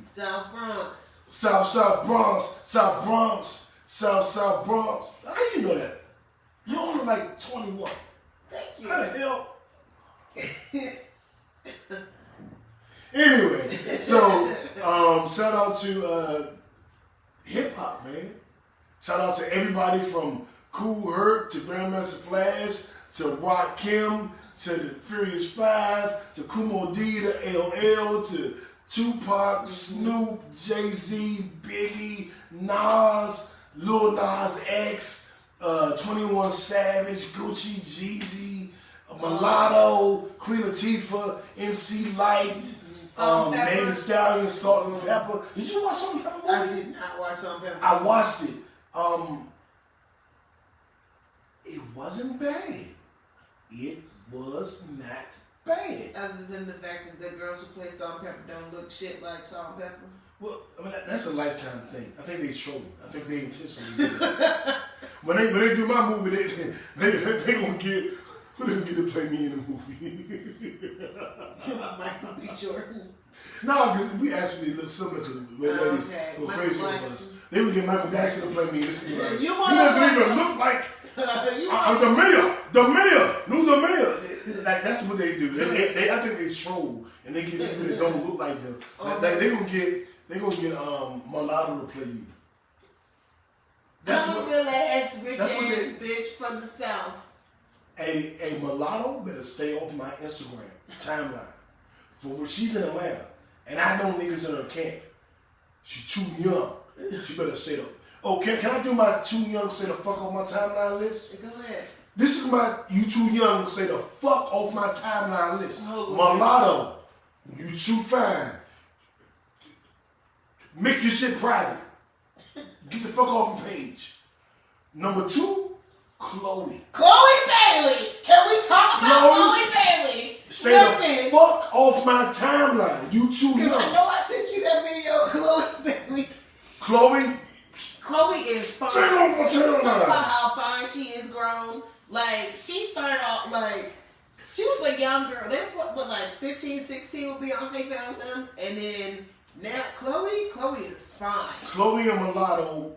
South Bronx. South Bronx. How do you know that? You're only like 21. Thank you. How the hell? Anyway, so shout out to hip hop, man. Shout out to everybody from Kool Herc to Grandmaster Flash to Rakim to the Furious Five to Kumo D to LL to Tupac, Snoop, Jay-Z, Biggie, Nas, Lil Nas X, 21 Savage, Gucci, Jeezy, Mulatto, Queen Latifah, MC Light, Megan Thee Stallion, Salt and Pepper. Did you watch Salt and Pepper movie? I did not watch Salt and Pepper. I watched it. It wasn't bad. It was not bad. Other than the fact that the girls who play Salt and Pepper don't look shit like Salt and Pepper. Well, I mean, that's a Lifetime thing. I think they troll. I think they intentionally do it. when they do my movie, they gonna get who they gonna get to play me in the movie. Michael B. Jordan. No, because we actually look similar because we're ladies go crazy with us. They would get Michael Blackson to play me. This is like, you doesn't even look like I'm the mayor, new mayor. Like that's what they do. I think they troll and they get people that don't look like them. Like, they gonna get Mulatto to play you. That's what real ass rich ass bitch from the South. A mulatto better stay off my Instagram timeline. For she's in Atlanta, and I know niggas in her camp. She too young. She better stay up. Oh, can I do my too young say the fuck off my timeline list? Go ahead. This is my you too young say the fuck off my timeline list. Mulatto, you too fine. Make your shit private. Get the fuck off the page. Number 2, Chloe. Chloe Bailey. Can we talk about Chloe Bailey? Stay the fuck off my timeline. You too young. I know I sent you that video of Chloe Bailey. Chloe is fine. Stay off my timeline. Talk about how fine she is grown. Like, she started off, like, she was a young girl. They were, what, like 15, 16 when Beyonce found them. And then now Chloe is fine. Chloe and Mulatto.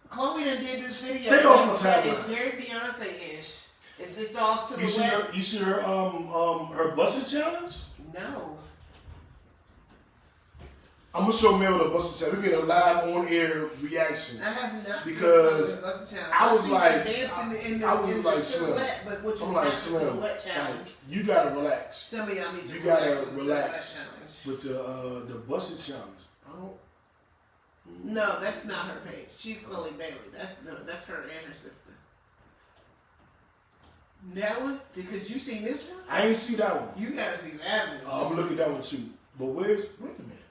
Chloe done did this video Stay off my that timeline. is very Beyonce-ish. It's all silhouette. You see her her busted challenge? No. I'm gonna show Mel the busted challenge. We get a live on air reaction. I have not because seen the busted challenge. I was like, I was like silhouette, but which was not the silhouette challenge. Like, you gotta relax. Some of y'all need to relax with the busted challenge. I don't. No, that's not her page. She's Chloe Bailey. That's her and her sister. That one? Because you seen this one? I ain't see that one. You gotta see that one. I'm gonna look at that one too. But wait a minute.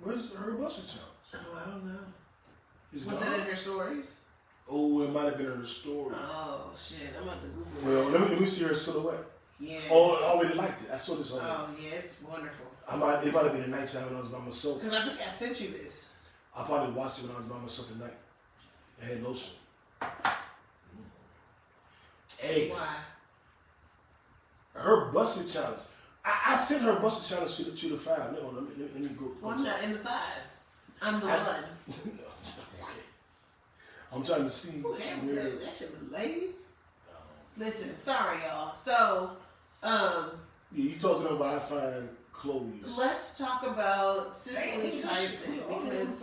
Where's her busted challenge? Oh, I don't know. Was it in her stories? Oh, it might have been in her story. Oh shit, I'm about to Google it. Well, let me see her silhouette. Yeah. Oh, I already liked it. I saw this already. Oh yeah, it's wonderful. It might have been the nighttime when I was by myself. Because I think I sent you this. I probably watched it when I was by myself at night. I had lotion. Hey. Why? Her busted challenge. I sent her busted challenge to the 5. No, let me go. Well, I'm not in the 5. I'm the 1. Okay. I'm trying to see. That shit was lady. Listen, sorry y'all. So, yeah, you talk to them about I find Chloe's. Let's talk about Cicely Tyson because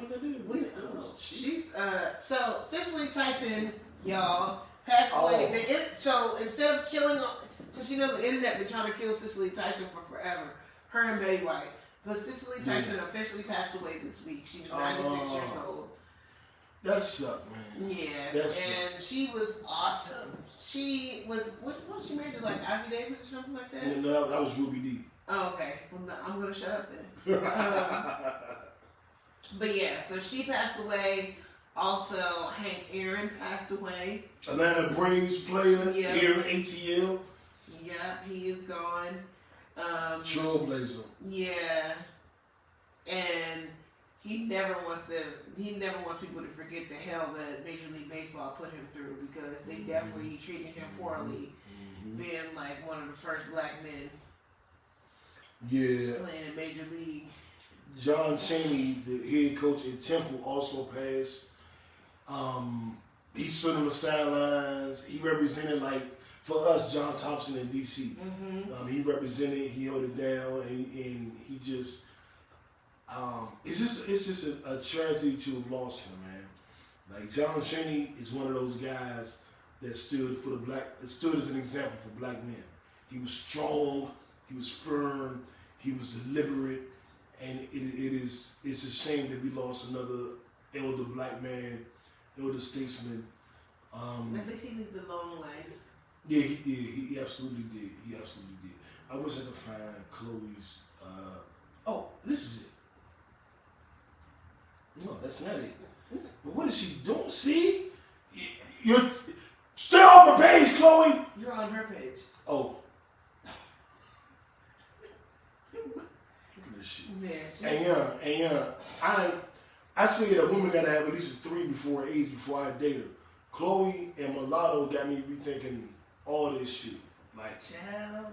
she's so Cicely Tyson, y'all, passed away. So instead of killing, because you know the internet been trying to kill Cicely Tyson for forever, her and Betty White, but Cicely Tyson officially passed away this week. She was 96 years old. That sucked, man. Yeah, and she was awesome. She was what was she married to, like Ozzie Davis or something like that? No, that was Ruby D. Oh, okay. Well, no, I'm gonna shut up then. But yeah, so she passed away. Also, Hank Aaron passed away. Atlanta Braves player, here in ATL. Yep, he is gone. Trailblazer. Yeah, and he never wants people to forget the hell that Major League Baseball put him through because they definitely treated him poorly, being like one of the first black men. Yeah. Playing in Major League. John Chaney, the head coach at Temple, also passed. He stood on the sidelines. He represented, like, for us, John Thompson in D.C. He represented, he held it down, and he just, it's just a tragedy to have lost him, man. Like, John Chaney is one of those guys that stood as an example for black men. He was strong. He was firm, he was deliberate, and it's a shame that we lost another elder black man, elder statesman. At least he lived a long life. Yeah, he did. He absolutely did. He absolutely did. I wish I could find Chloe's. Oh, this is it. No, that's not it. But what is she doing? See, you're stay off on my page, Chloe. You're on her page. Oh. Look at this shit. Yeah, And I say that women gotta have at least a 3 before age before I date her. Chloe and Mulatto got me rethinking all this shit. Like, child.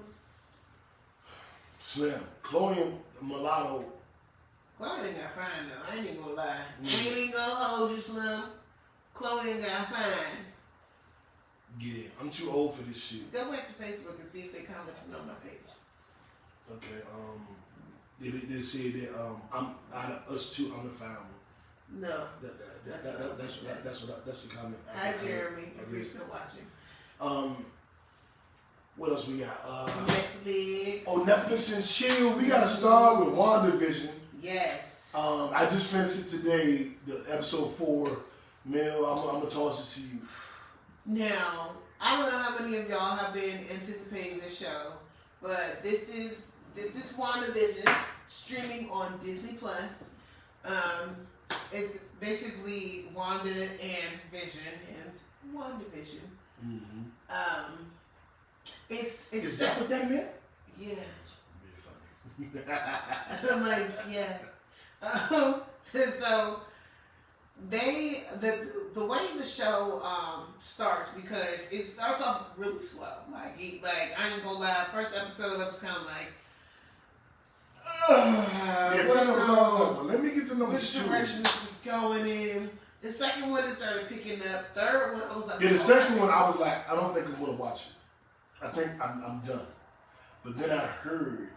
Slim. Chloe and Mulatto. Chloe ain't got fine though. I ain't even gonna lie. I ain't even gonna hold you, Slim. Chloe ain't got fine. Yeah, I'm too old for this shit. Go back to Facebook and see if they commented on my page. Okay, they said that I'm out of us two, I'm the fine one. No. That's the comment. Hi Jeremy, if you're still watching. What else we got? Netflix. Oh, Netflix and chill. We got to start with WandaVision. Yes. I just finished it today, the episode 4. Mel, I'm gonna toss it to you. Now, I don't know how many of y'all have been anticipating this show, but this is WandaVision streaming on Disney Plus. It's basically Wanda and Vision and WandaVision. Mm-hmm. It's Is that what that meant? Yeah. Really funny. I'm like, yes. So the way the show starts, because it starts off really slow. Like I ain't gonna lie, first episode I was kind of like, first episode I was like, well, let me get to know which direction this is going in. The second one it started picking up. Third one I was like, yeah, the second one I was like, I don't think I'm gonna watch it. I think I'm done. But then I heard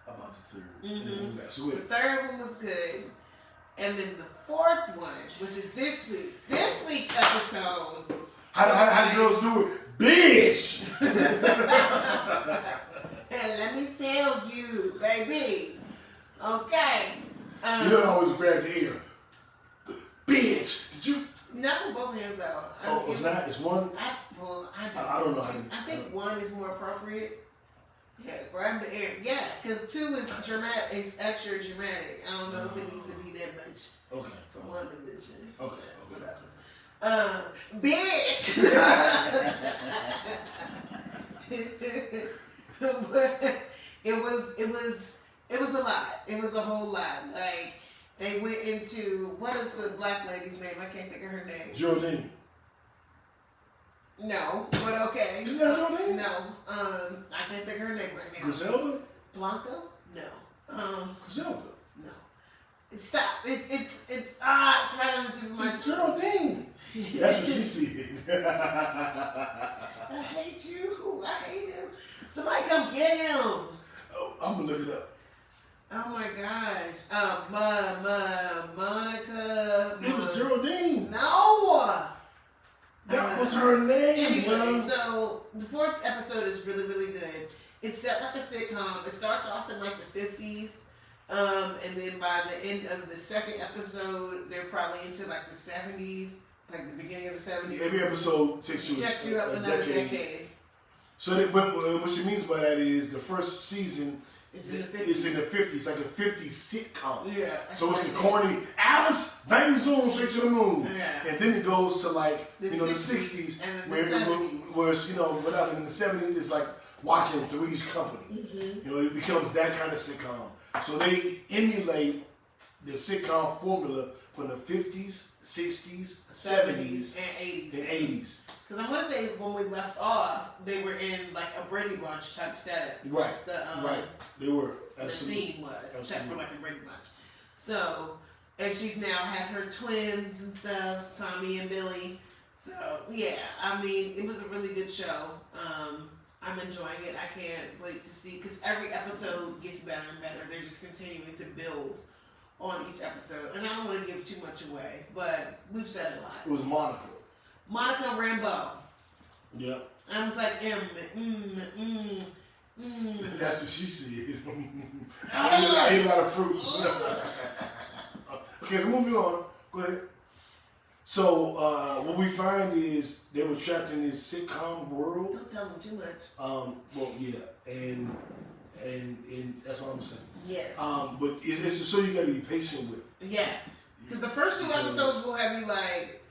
about the third. Mm-hmm. So the third one was good. And then the fourth one, which is this week's episode. How girls do it? Bitch! And let me tell you, baby. Okay. You don't always grab the ear. Bitch! Did you? Not with both hands though. Oh, it's not? It's one? I don't know. I think one is more appropriate. Yeah, grab the air. Yeah, because 2 is dramatic. It's extra dramatic. I don't know if it needs to be that much. Okay. For one division. Okay. Bitch. But it was a lot. It was a whole lot. Like they went into, what is the black lady's name? I can't think of her name. Geraldine. No, but okay. Is that her name? No. I can't think of her name right now. Griselda? Blanca? No. Griselda? No. Stop. It's right on the tip of my It's Geraldine. That's what she said. I hate you. I hate him. Somebody come get him. Oh, I'm gonna look it up. Oh my gosh. Monica. It was Geraldine. No. That was her name. Anyway, so the 4th episode is really, really good. It's set like a sitcom. It starts off in like the 50s. And then by the end of the 2nd episode, they're probably into like the 70s, like the beginning of the 70s. Every episode takes you up another decade. So what she means by that is the first season It's in the 50s. It's in the 50s, like a 50s sitcom. Yeah. So it's the corny Alice bangs on straight to the moon. Yeah. And then it goes to like, the 60s and where, the 70s. where it's, whatever. In the 70s, it's like watching Three's Company. Mm-hmm. It becomes that kind of sitcom. So they emulate the sitcom formula from the 50s, 60s, 70s, and 80s. And 80s. Because I want to say when we left off, they were in like a Brady Bunch type setup. Right. Right. They were. Absolutely. The scene was, Absolutely. except for like a Brady Bunch. So, and she's now had her twins and stuff, Tommy and Billy. So, yeah, I mean, it was a really good show. I'm enjoying it. I can't wait to see, because every episode gets better and better. They're just continuing to build on each episode. And I don't want to give too much away, but we've said a lot. It was Monica. Monica Rambeau. Yep. I was like, That's what she said. I ate a lot of fruit. Okay, so moving on. Go ahead. So what we find is they were trapped in this sitcom world. Don't tell them too much. Well, yeah, and that's all I'm saying. Yes. But it's a show you got to be patient with. Yes. Because the first 2 episodes will have you like,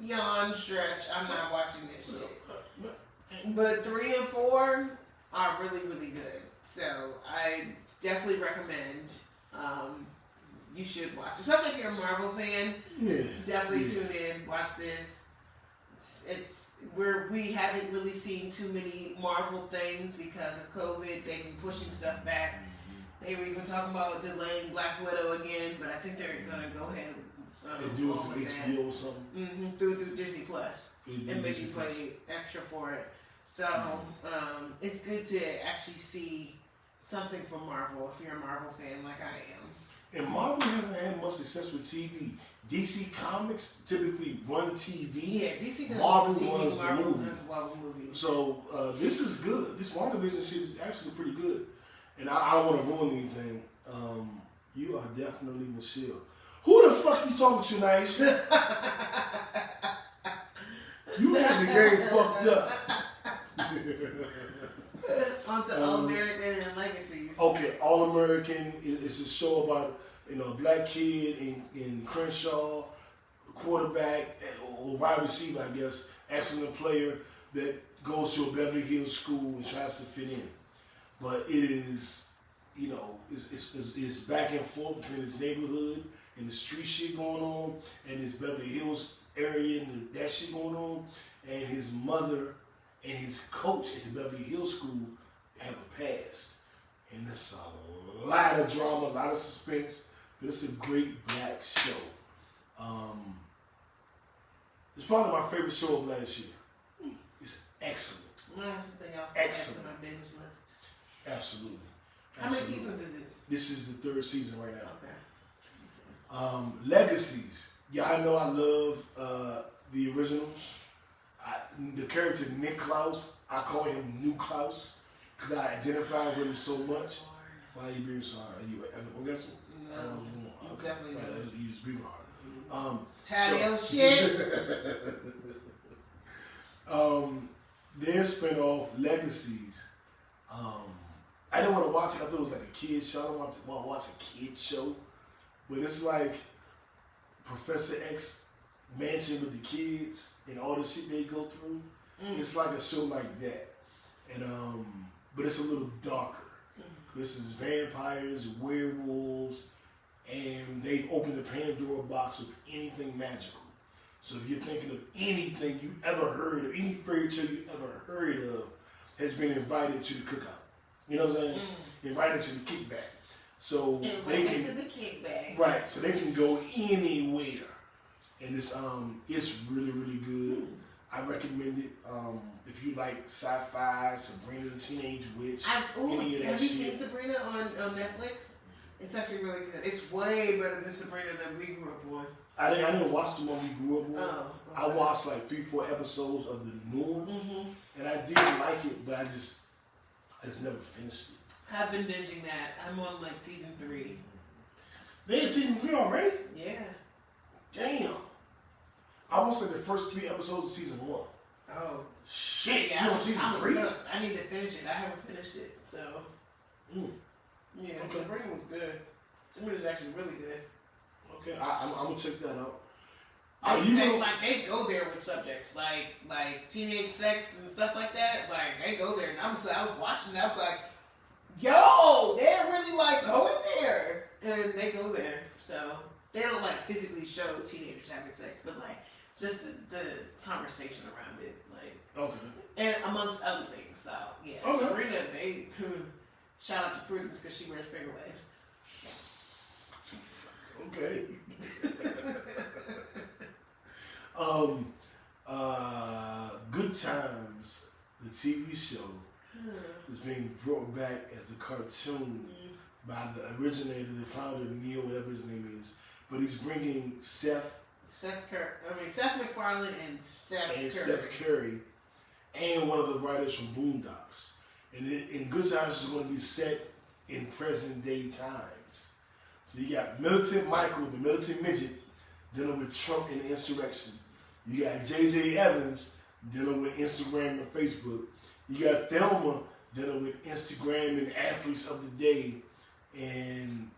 yawn, stretch. I'm not watching this shit. But 3 and 4 are really, really good. So I definitely recommend you should watch, especially if you're a Marvel fan. Yeah, Definitely tune in, watch this. It's we haven't really seen too many Marvel things because of COVID. They've been pushing stuff back. They were even talking about delaying Black Widow again, but I think they're gonna go ahead and do it through HBO or something. Through Disney Plus, and maybe pay extra for it. So it's good to actually see something from Marvel if you're a Marvel fan like I am. And Marvel hasn't had much success with TV. DC Comics typically run TV. Yeah, DC does Marvel TV, runs the Marvel movie. does movies. So this is good. This WandaVision shit is actually pretty good. And I don't want to ruin anything. You are definitely Michelle. Who the fuck you talking to, Naisha? You had the game fucked up. On to All American and Legacies. Okay, All American is a show about a black kid in Crenshaw, quarterback or wide receiver, I guess, excellent player that goes to a Beverly Hills school and tries to fit in. But it is, it's back and forth between his neighborhood and the street shit going on, and his Beverly Hills area and that shit going on, and his mother and his coach at the Beverly Hills school have a past. And there's a lot of drama, a lot of suspense, but it's a great black show. It's probably my favorite show of last year. It's excellent. I have something else to add to my binge list. Absolutely. How many seasons is it? This is the 3rd season right now. Okay. Legacies. Yeah, I know I love the originals. The character Nick Klaus, I call him New Klaus because I identify with him so much. Why are you being sorry? Are you against him? No, you definitely don't. You just breathing hard. Taddeo shit. Their spinoff Legacies. I didn't want to watch it. I thought it was like a kid's show. I don't want to watch a kid's show, but it's like Professor X mansion with the kids and all the shit they go through. It's like a show like that, and but it's a little darker. This is vampires, werewolves, and they've opened the Pandora box with anything magical. So if you're thinking of anything you ever heard of, any fairy tale you ever heard of, has been invited to the cookout. You know what I'm saying? Invited to the kickback. So they can to the kickback. Right. So they can go anywhere, and it's really, really good. I recommend it if you like sci-fi, Sabrina the Teenage Witch, any of that have you shit. seen Sabrina on Netflix? It's actually really good. It's way better than Sabrina that we grew up on. I didn't watch the one we grew up with. Oh, okay. I watched like 3-4 episodes of the new one, and I did like it, but I just never finished it. I've been binging that. I'm on like season 3. They in season 3 already? Yeah. Damn. I watched like the first 3 episodes of season 1. Oh. Shit, Yeah, you on season 3? Nuts. I need to finish it. I haven't finished it, so. Yeah, Okay. Sabrina was good. Sabrina's actually really good. Okay, I'm gonna check that out. They go there with subjects like teenage sex and stuff like that. Like they go there, and I was watching, and I was like, "Yo, they're really like going there," and they go there. So they don't like physically show teenagers having sex, but like just the conversation around it, like and amongst other things. So yeah, Sabrina, they shout out to Prudence because she wears finger waves. Okay. Good Times, the TV show, is being brought back as a cartoon by the originator, the founder, Neil, whatever his name is. But he's bringing Seth MacFarlane and Steph Curry, and one of the writers from Boondocks. And Good Times is going to be set in present day times. So you got Militant Michael, the militant midget, dealing with Trump and the insurrection. You got J.J. Evans dealing with Instagram and Facebook. You got Thelma dealing with Instagram and athletes of the day. And,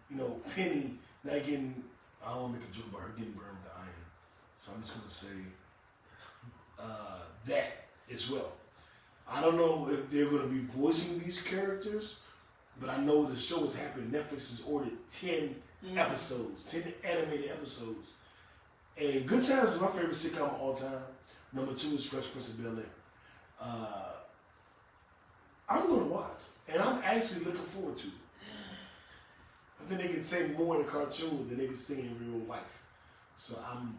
Penny not getting, I don't want to make a joke about her getting burned with the iron. So I'm just going to say that as well. I don't know if they're going to be voicing these characters, but I know the show is happening. Netflix has ordered 10 episodes, 10 animated episodes. And Good Times is my favorite sitcom of all time. Number 2 is Fresh Prince of Bel-Air. I'm going to watch, and I'm actually looking forward to it. I think they can say more in a cartoon than they can say in real life. So I'm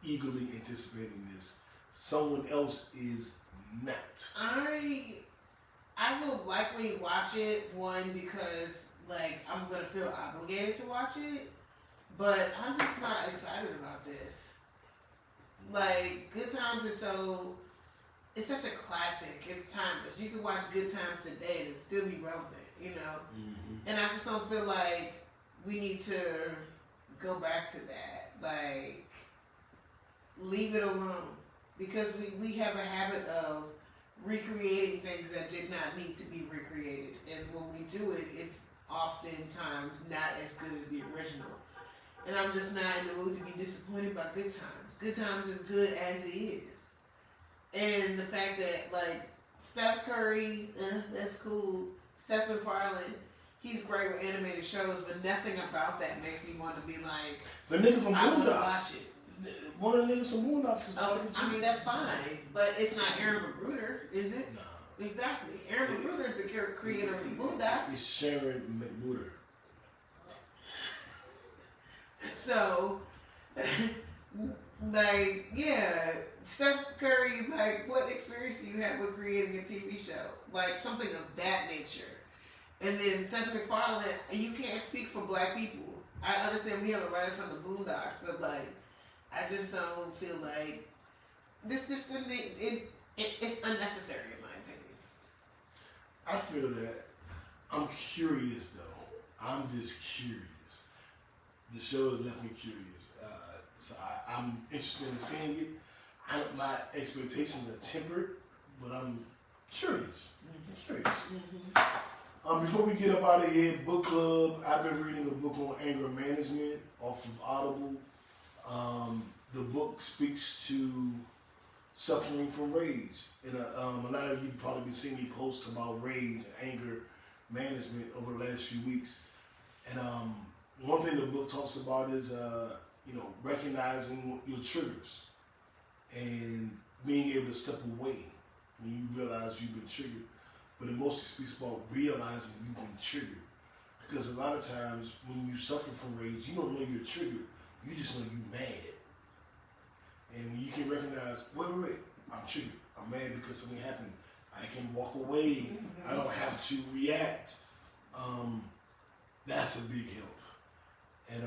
eagerly anticipating this. Someone else is not. I will likely watch it, one, because like I'm gonna feel obligated to watch it, but I'm just not excited about this. Like, Good Times is it's such a classic. It's timeless. You can watch Good Times today and it still be relevant, you know? Mm-hmm. And I just don't feel like we need to go back to that. Like, leave it alone. Because we have a habit of recreating things that did not need to be recreated. And when we do it, it's oftentimes not as good as the original. And I'm just not in the mood to be disappointed by Good Times. Good Times is good as is. And the fact that, like, Steph Curry, that's cool. Seth MacFarlane, he's great with animated shows, but nothing about that makes me want to be like, the nigga from I want to Boondocks. watch it. One of the niggas from Boondocks is I mean, that's fine, but it's not Aaron McGruder, is it? No. Exactly. Aaron McGruder is the creator of the Boondocks. It's Sharon McGruder. So, like, yeah, Steph Curry, like, what experience do you have with creating a TV show? Like, something of that nature. And then Seth MacFarlane, you can't speak for black people. I understand we have a writer from the Boondocks, but, like, I just don't feel like this just didn't, it's unnecessary in my opinion. I feel that. I'm curious, though. I'm just curious. The show has left me curious. So I'm interested in seeing it. My expectations are tempered, but I'm curious. Before we get up out of here, book club. I've been reading a book on anger management off of Audible. The book speaks to suffering from rage. And a lot of you probably been seeing me post about rage and anger management over the last few weeks. And one thing the book talks about is recognizing your triggers and being able to step away when you realize you've been triggered. But it mostly speaks about realizing you've been triggered. Because a lot of times when you suffer from rage, you don't know you're triggered. You just know you're mad. And when you can recognize, wait, I'm triggered. I'm mad because something happened. I can walk away. I don't have to react. That's a big help. And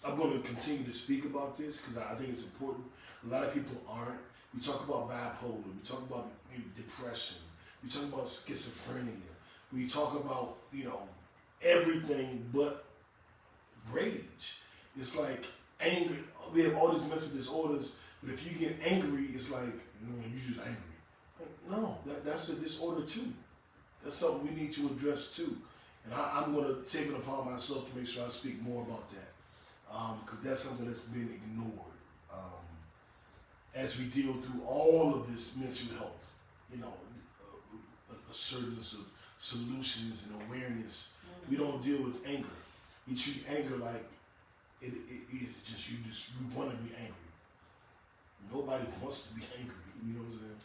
I'm going to continue to speak about this because I think it's important. A lot of people aren't. We talk about bipolar. We talk about depression. We talk about schizophrenia. We talk about, everything but rage. It's like anger. We have all these mental disorders, but if you get angry, it's like, you're just angry. No, that's a disorder too. That's something we need to address too. And I'm going to take it upon myself to make sure I speak more about that. Because that's something that's been ignored. As we deal through all of this mental health, assertiveness of solutions and awareness, we don't deal with anger. We treat anger like it is just we want to be angry. Nobody wants to be angry, you know what I'm saying?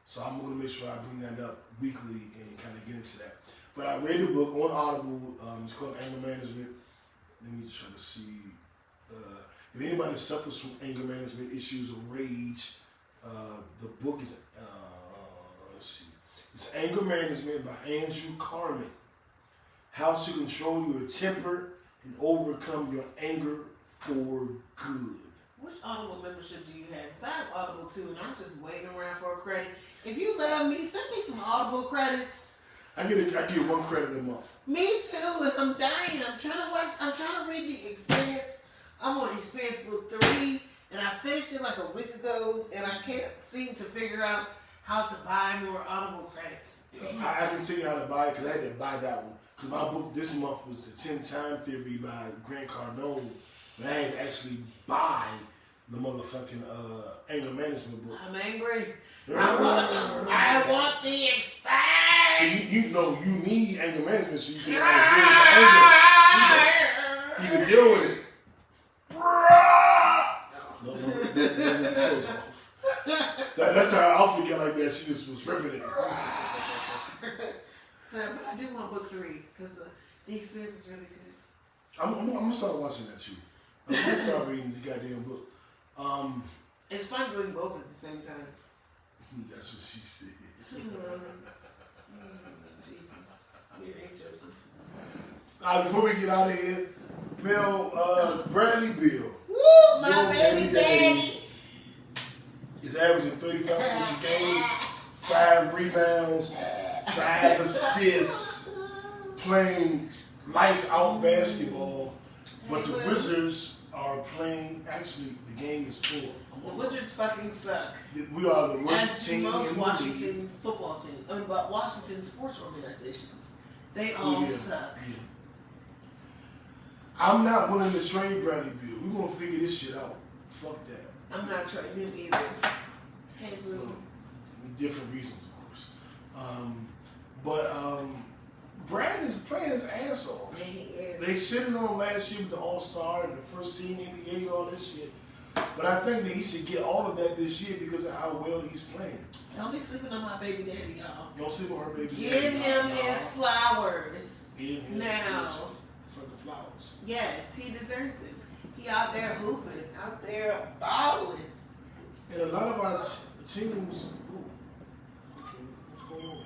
So I'm going to make sure I bring that up weekly and kind of get into that. But I read the book on Audible. It's called Anger Management. Let me try to see. If anybody suffers from anger management issues or rage, the book is, let's see. It's Anger Management by Andrew Carmen. How to control your temper and overcome your anger for good. Which Audible membership do you have? Because I have Audible too, and I'm just waiting around for a credit. If you love me, send me some Audible credits. I get 1 credit a month. Me too, and I'm dying. I'm trying to read The Expanse. I'm on Expanse book 3, and I finished it like a week ago, and I can't seem to figure out how to buy more Audible credits. I can tell you how to buy it because I had to buy that one. Because my book this month was The 10-Time Theory by Grant Cardone, but I had to actually buy the motherfucking anger management book. I'm angry. I want the expanse. So you know you need anger management so you can deal with the anger. You can deal with it. No, close off. That's her outfit got like that. She just was ripping it. But I do want book 3 because the experience is really good. I'm gonna start watching that too. I'm gonna start reading the goddamn book. It's fun doing both at the same time. That's what she said. Jesus, you're ain't Joseph. All right, before we get out of here, Bradley Beal. Woo, my baby daddy. Is averaging 35 points a game, 5 rebounds, 5 assists, playing lights out basketball. But the Wizards are playing. Actually, the game is poor. The Wizards fucking suck. We are the worst As team most in the Washington league. football team. But Washington sports organizations, they all suck. Yeah. I'm not willing to trade Bradley Beal. We're gonna figure this shit out. Fuck that. I'm not trading him either. Hey, Blue. Well, different reasons, of course. But Brad is playing his ass off. Yeah, he is. They shitted on him last year with the All-Star and the first team NBA and all this shit. But I think that he should get all of that this year because of how well he's playing. Don't be sleeping on my baby daddy, y'all. Don't sleep on her baby. Give him his flowers. Give him now. his fucking flowers. Yes, he deserves it. He out there hooping, out there balling. And a lot of our teams. Ooh, okay, what's going on?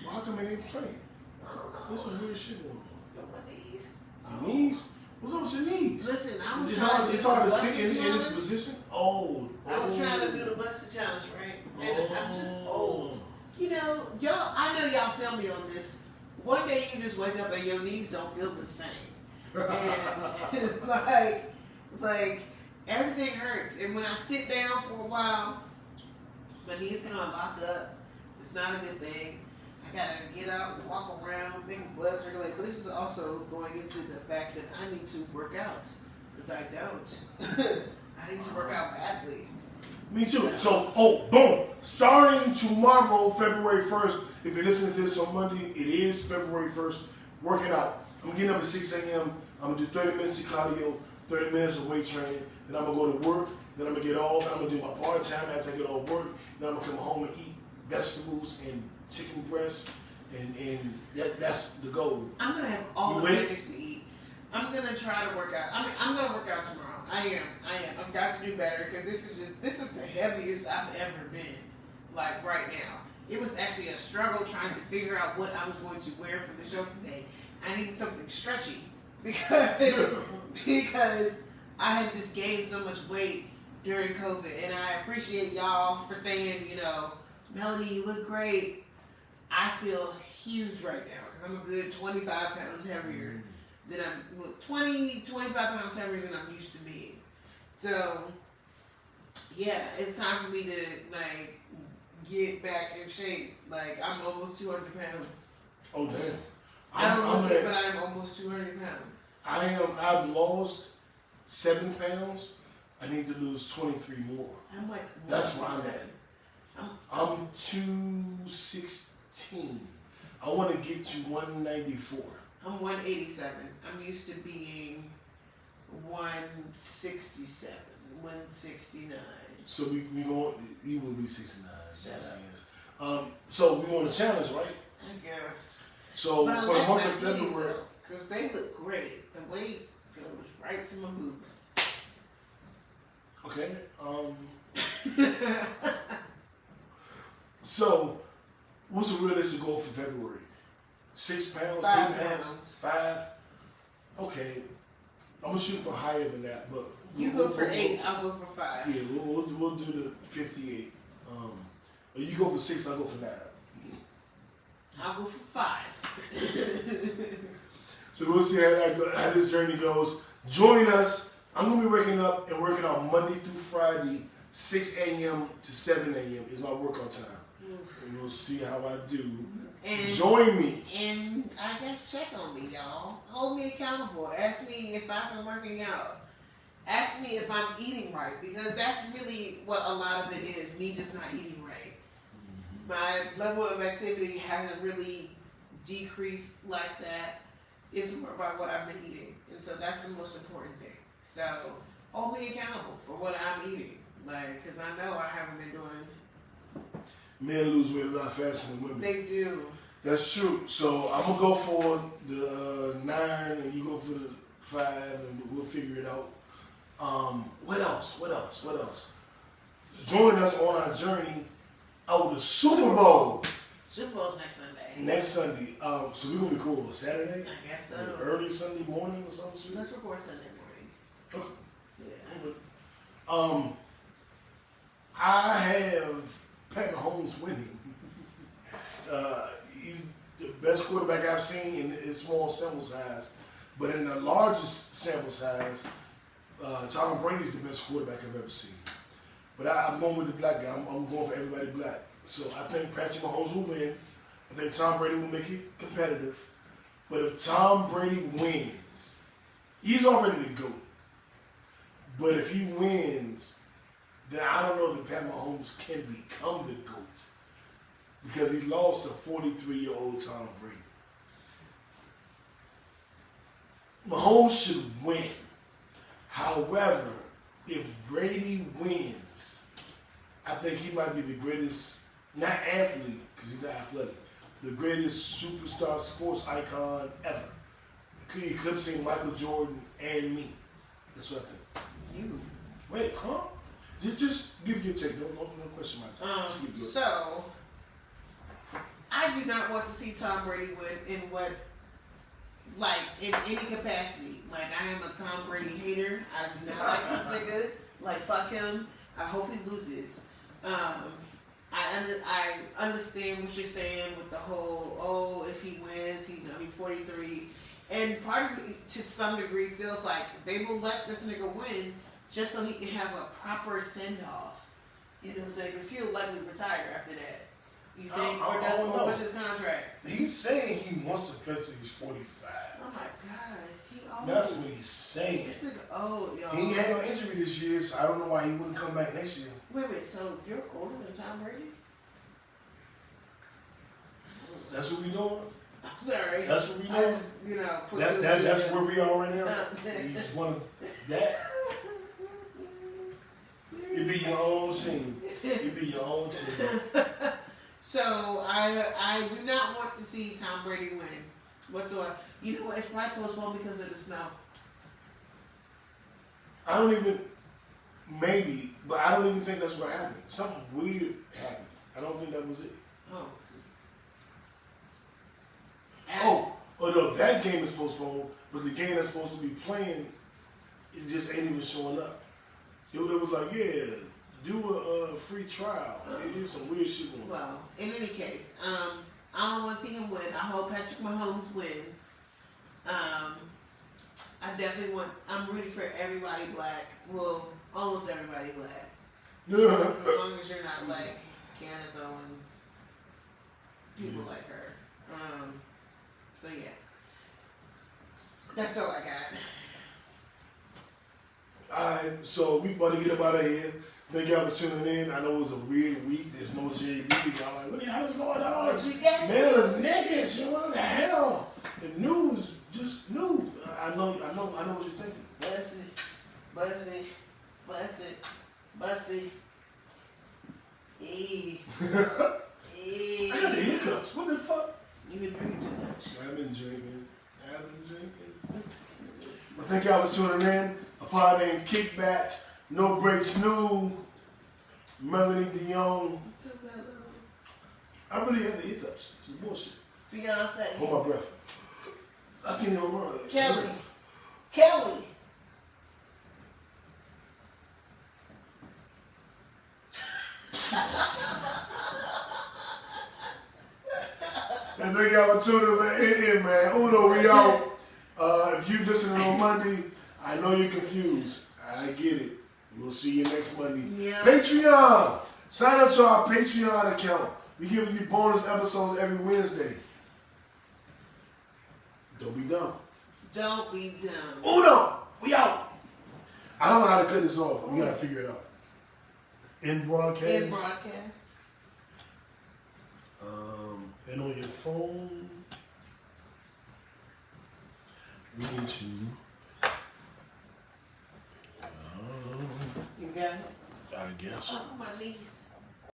Well, how come they ain't playing? I don't know. There's some weird shit going on. Look at these. Your knees? What's up with your knees? Listen, I was It's trying hard, to it's do hard the to sit Buster in this challenge. position. Oh. I was trying to do the Buster challenge, right? And I'm just old. You know, I know y'all feel me on this. One day you just wake up and your knees don't feel the same. And like everything hurts. And when I sit down for a while, my knees kind of lock up. It's not a good thing. I gotta get out and walk around, make blood circulate. But this is also going into the fact that I need to work out because I don't. I need to work out badly. Me too. So, boom. Starting tomorrow, February 1st, if you're listening to this on Monday, it is February 1st, working out. I'm getting up at 6 a.m. I'm going to do 30 minutes of cardio, 30 minutes of weight training. Then I'm going to go to work. Then I'm going to get off. I'm going to do my part-time after I get off work. Then I'm going to come home and eat vegetables and chicken breast. And that's the goal. I'm going to have all the things to eat. I'm going to try to work out. I'm going to work out tomorrow. I am. I've got to do better because this is the heaviest I've ever been, like right now. It was actually a struggle trying to figure out what I was going to wear for the show today. I needed something stretchy because I had just gained so much weight during COVID. And I appreciate y'all for saying, Melanie, you look great. I feel huge right now because I'm a good 25 pounds heavier than 25 pounds heavier than I'm used to being. So, yeah, it's time for me to, get back in shape. I'm almost 200 pounds. Oh, damn. I don't look it, but I'm almost 200 pounds. I've lost 7 pounds. I need to lose 23 more. I'm like, that's where I'm at. I'm 216. I want to get to 194. I'm 187. I'm used to being 167, 169. So we will be 69. So we want a challenge, right? I guess. So but for the month of February, because they look great. The weight goes right to my boobs. Okay. So what's a realistic goal for February? 6 pounds, 5 8 pounds, 5. Okay. I'm gonna shoot for higher than that, but you go for 8. I'll go for 5. Yeah, we'll do the 58. You go for 6. I'll go for 9. I'll go for 5. So we'll see how this journey goes. Join us. I'm gonna be waking up and working out Monday through Friday, 6 a.m. to 7 a.m. is my workout time. And we'll see how I do. And join me. And I guess check on me, y'all. Hold me accountable. Ask me if I've been working out. ask me if I'm eating right, because that's really what a lot of it is, me just not eating right. My level of activity hasn't really decreased like that. It's more about what I've been eating. And so that's the most important thing. So hold me accountable for what I'm eating. Like, because I know I haven't been doing. Men lose weight a lot faster than women. They do. That's true. So I'm going to go for the 9 and you go for the 5 and we'll figure it out. What else? Join us on our journey. Oh, the Super Bowl. Super Bowl's next Sunday. Next Sunday. So we're going to be cool. Saturday? I guess so. Early Sunday morning or something? Let's record Sunday morning. Okay. Yeah. I have Pat Mahomes winning. He's the best quarterback I've seen in a small sample size. But in the largest sample size, Tom Brady's the best quarterback I've ever seen. But I'm going with the black guy. I'm going for everybody black. So I think Patrick Mahomes will win. I think Tom Brady will make it competitive. But if Tom Brady wins, he's already the GOAT. But if he wins, then I don't know that Pat Mahomes can become the GOAT. Because he lost to 43-year-old Tom Brady. Mahomes should win. However, if Brady wins, I think he might be the greatest, not athlete, because he's not athletic, the greatest superstar sports icon ever. Eclipsing Michael Jordan and me. That's what I think. You. Wait, huh? Just give your take. No question my time. So, I do not want to see Tom Brady win in what, like, in any capacity. Like, I am a Tom Brady hater. I do not like this nigga. Like, fuck him. I hope he loses. I understand what you're saying with the whole, if he wins, he's 43. And part of me, to some degree, feels like they will let this nigga win just so he can have a proper send-off. You know what I'm saying? Because he'll likely retire after that. You think? Or what's his contract? He's saying he wants to play till he's 45. Oh my God. He old. That's what he's saying. This nigga old, y'all. He had no injury this year, so I don't know why he wouldn't come back next year. Wait, so you're older than Tom Brady? That's what we doing? I'm sorry. That's what we doing? I just, put that's where we are right now? He's one of that. You be your own team. You be your own team. So I do not want to see Tom Brady win whatsoever. You know what? It's probably postponed because of the snow. I don't even think that's what happened. Something weird happened. I don't think that was it. No, that game is postponed, but the game that's supposed to be playing, it just ain't even showing up. It was like, do a free trial. It is some weird shit going on. Well, in any case, I don't want to see him win. I hope Patrick Mahomes wins. I'm rooting for everybody black. Well, almost everybody black. As long as you're not like Candace Owens. People like her. So yeah. That's all I got. Alright, so we about to get up out of here. Thank y'all for tuning in. I know it was a weird week. There's no JB. Y'all like, what the hell is going on? What you got? Man is naked. Shit, what the hell? The news, just news. I know what you're thinking. Bussy. I got the hiccups. What the fuck? You been drinking too much. I've been drinking. Well, thank y'all for tuning in. A part named Kickback. No Breaks New. Melanie Dionne. So bad. I really have the hiccups. It's bullshit. Beyonce. Hold my breath. I can't even remember. Kelly. And thank y'all for tuning in, man. Uno, we out. If you listening on Monday, I know you're confused. I get it. We'll see you next Monday. Yeah. Patreon. Sign up to our Patreon account. We give you bonus episodes every Wednesday. Don't be dumb. Don't be dumb. Uno, we out. I don't know how to cut this off. We gotta figure it out. In broadcast. In broadcast. And on your phone, we need to. You got it? I guess. Oh, my knees.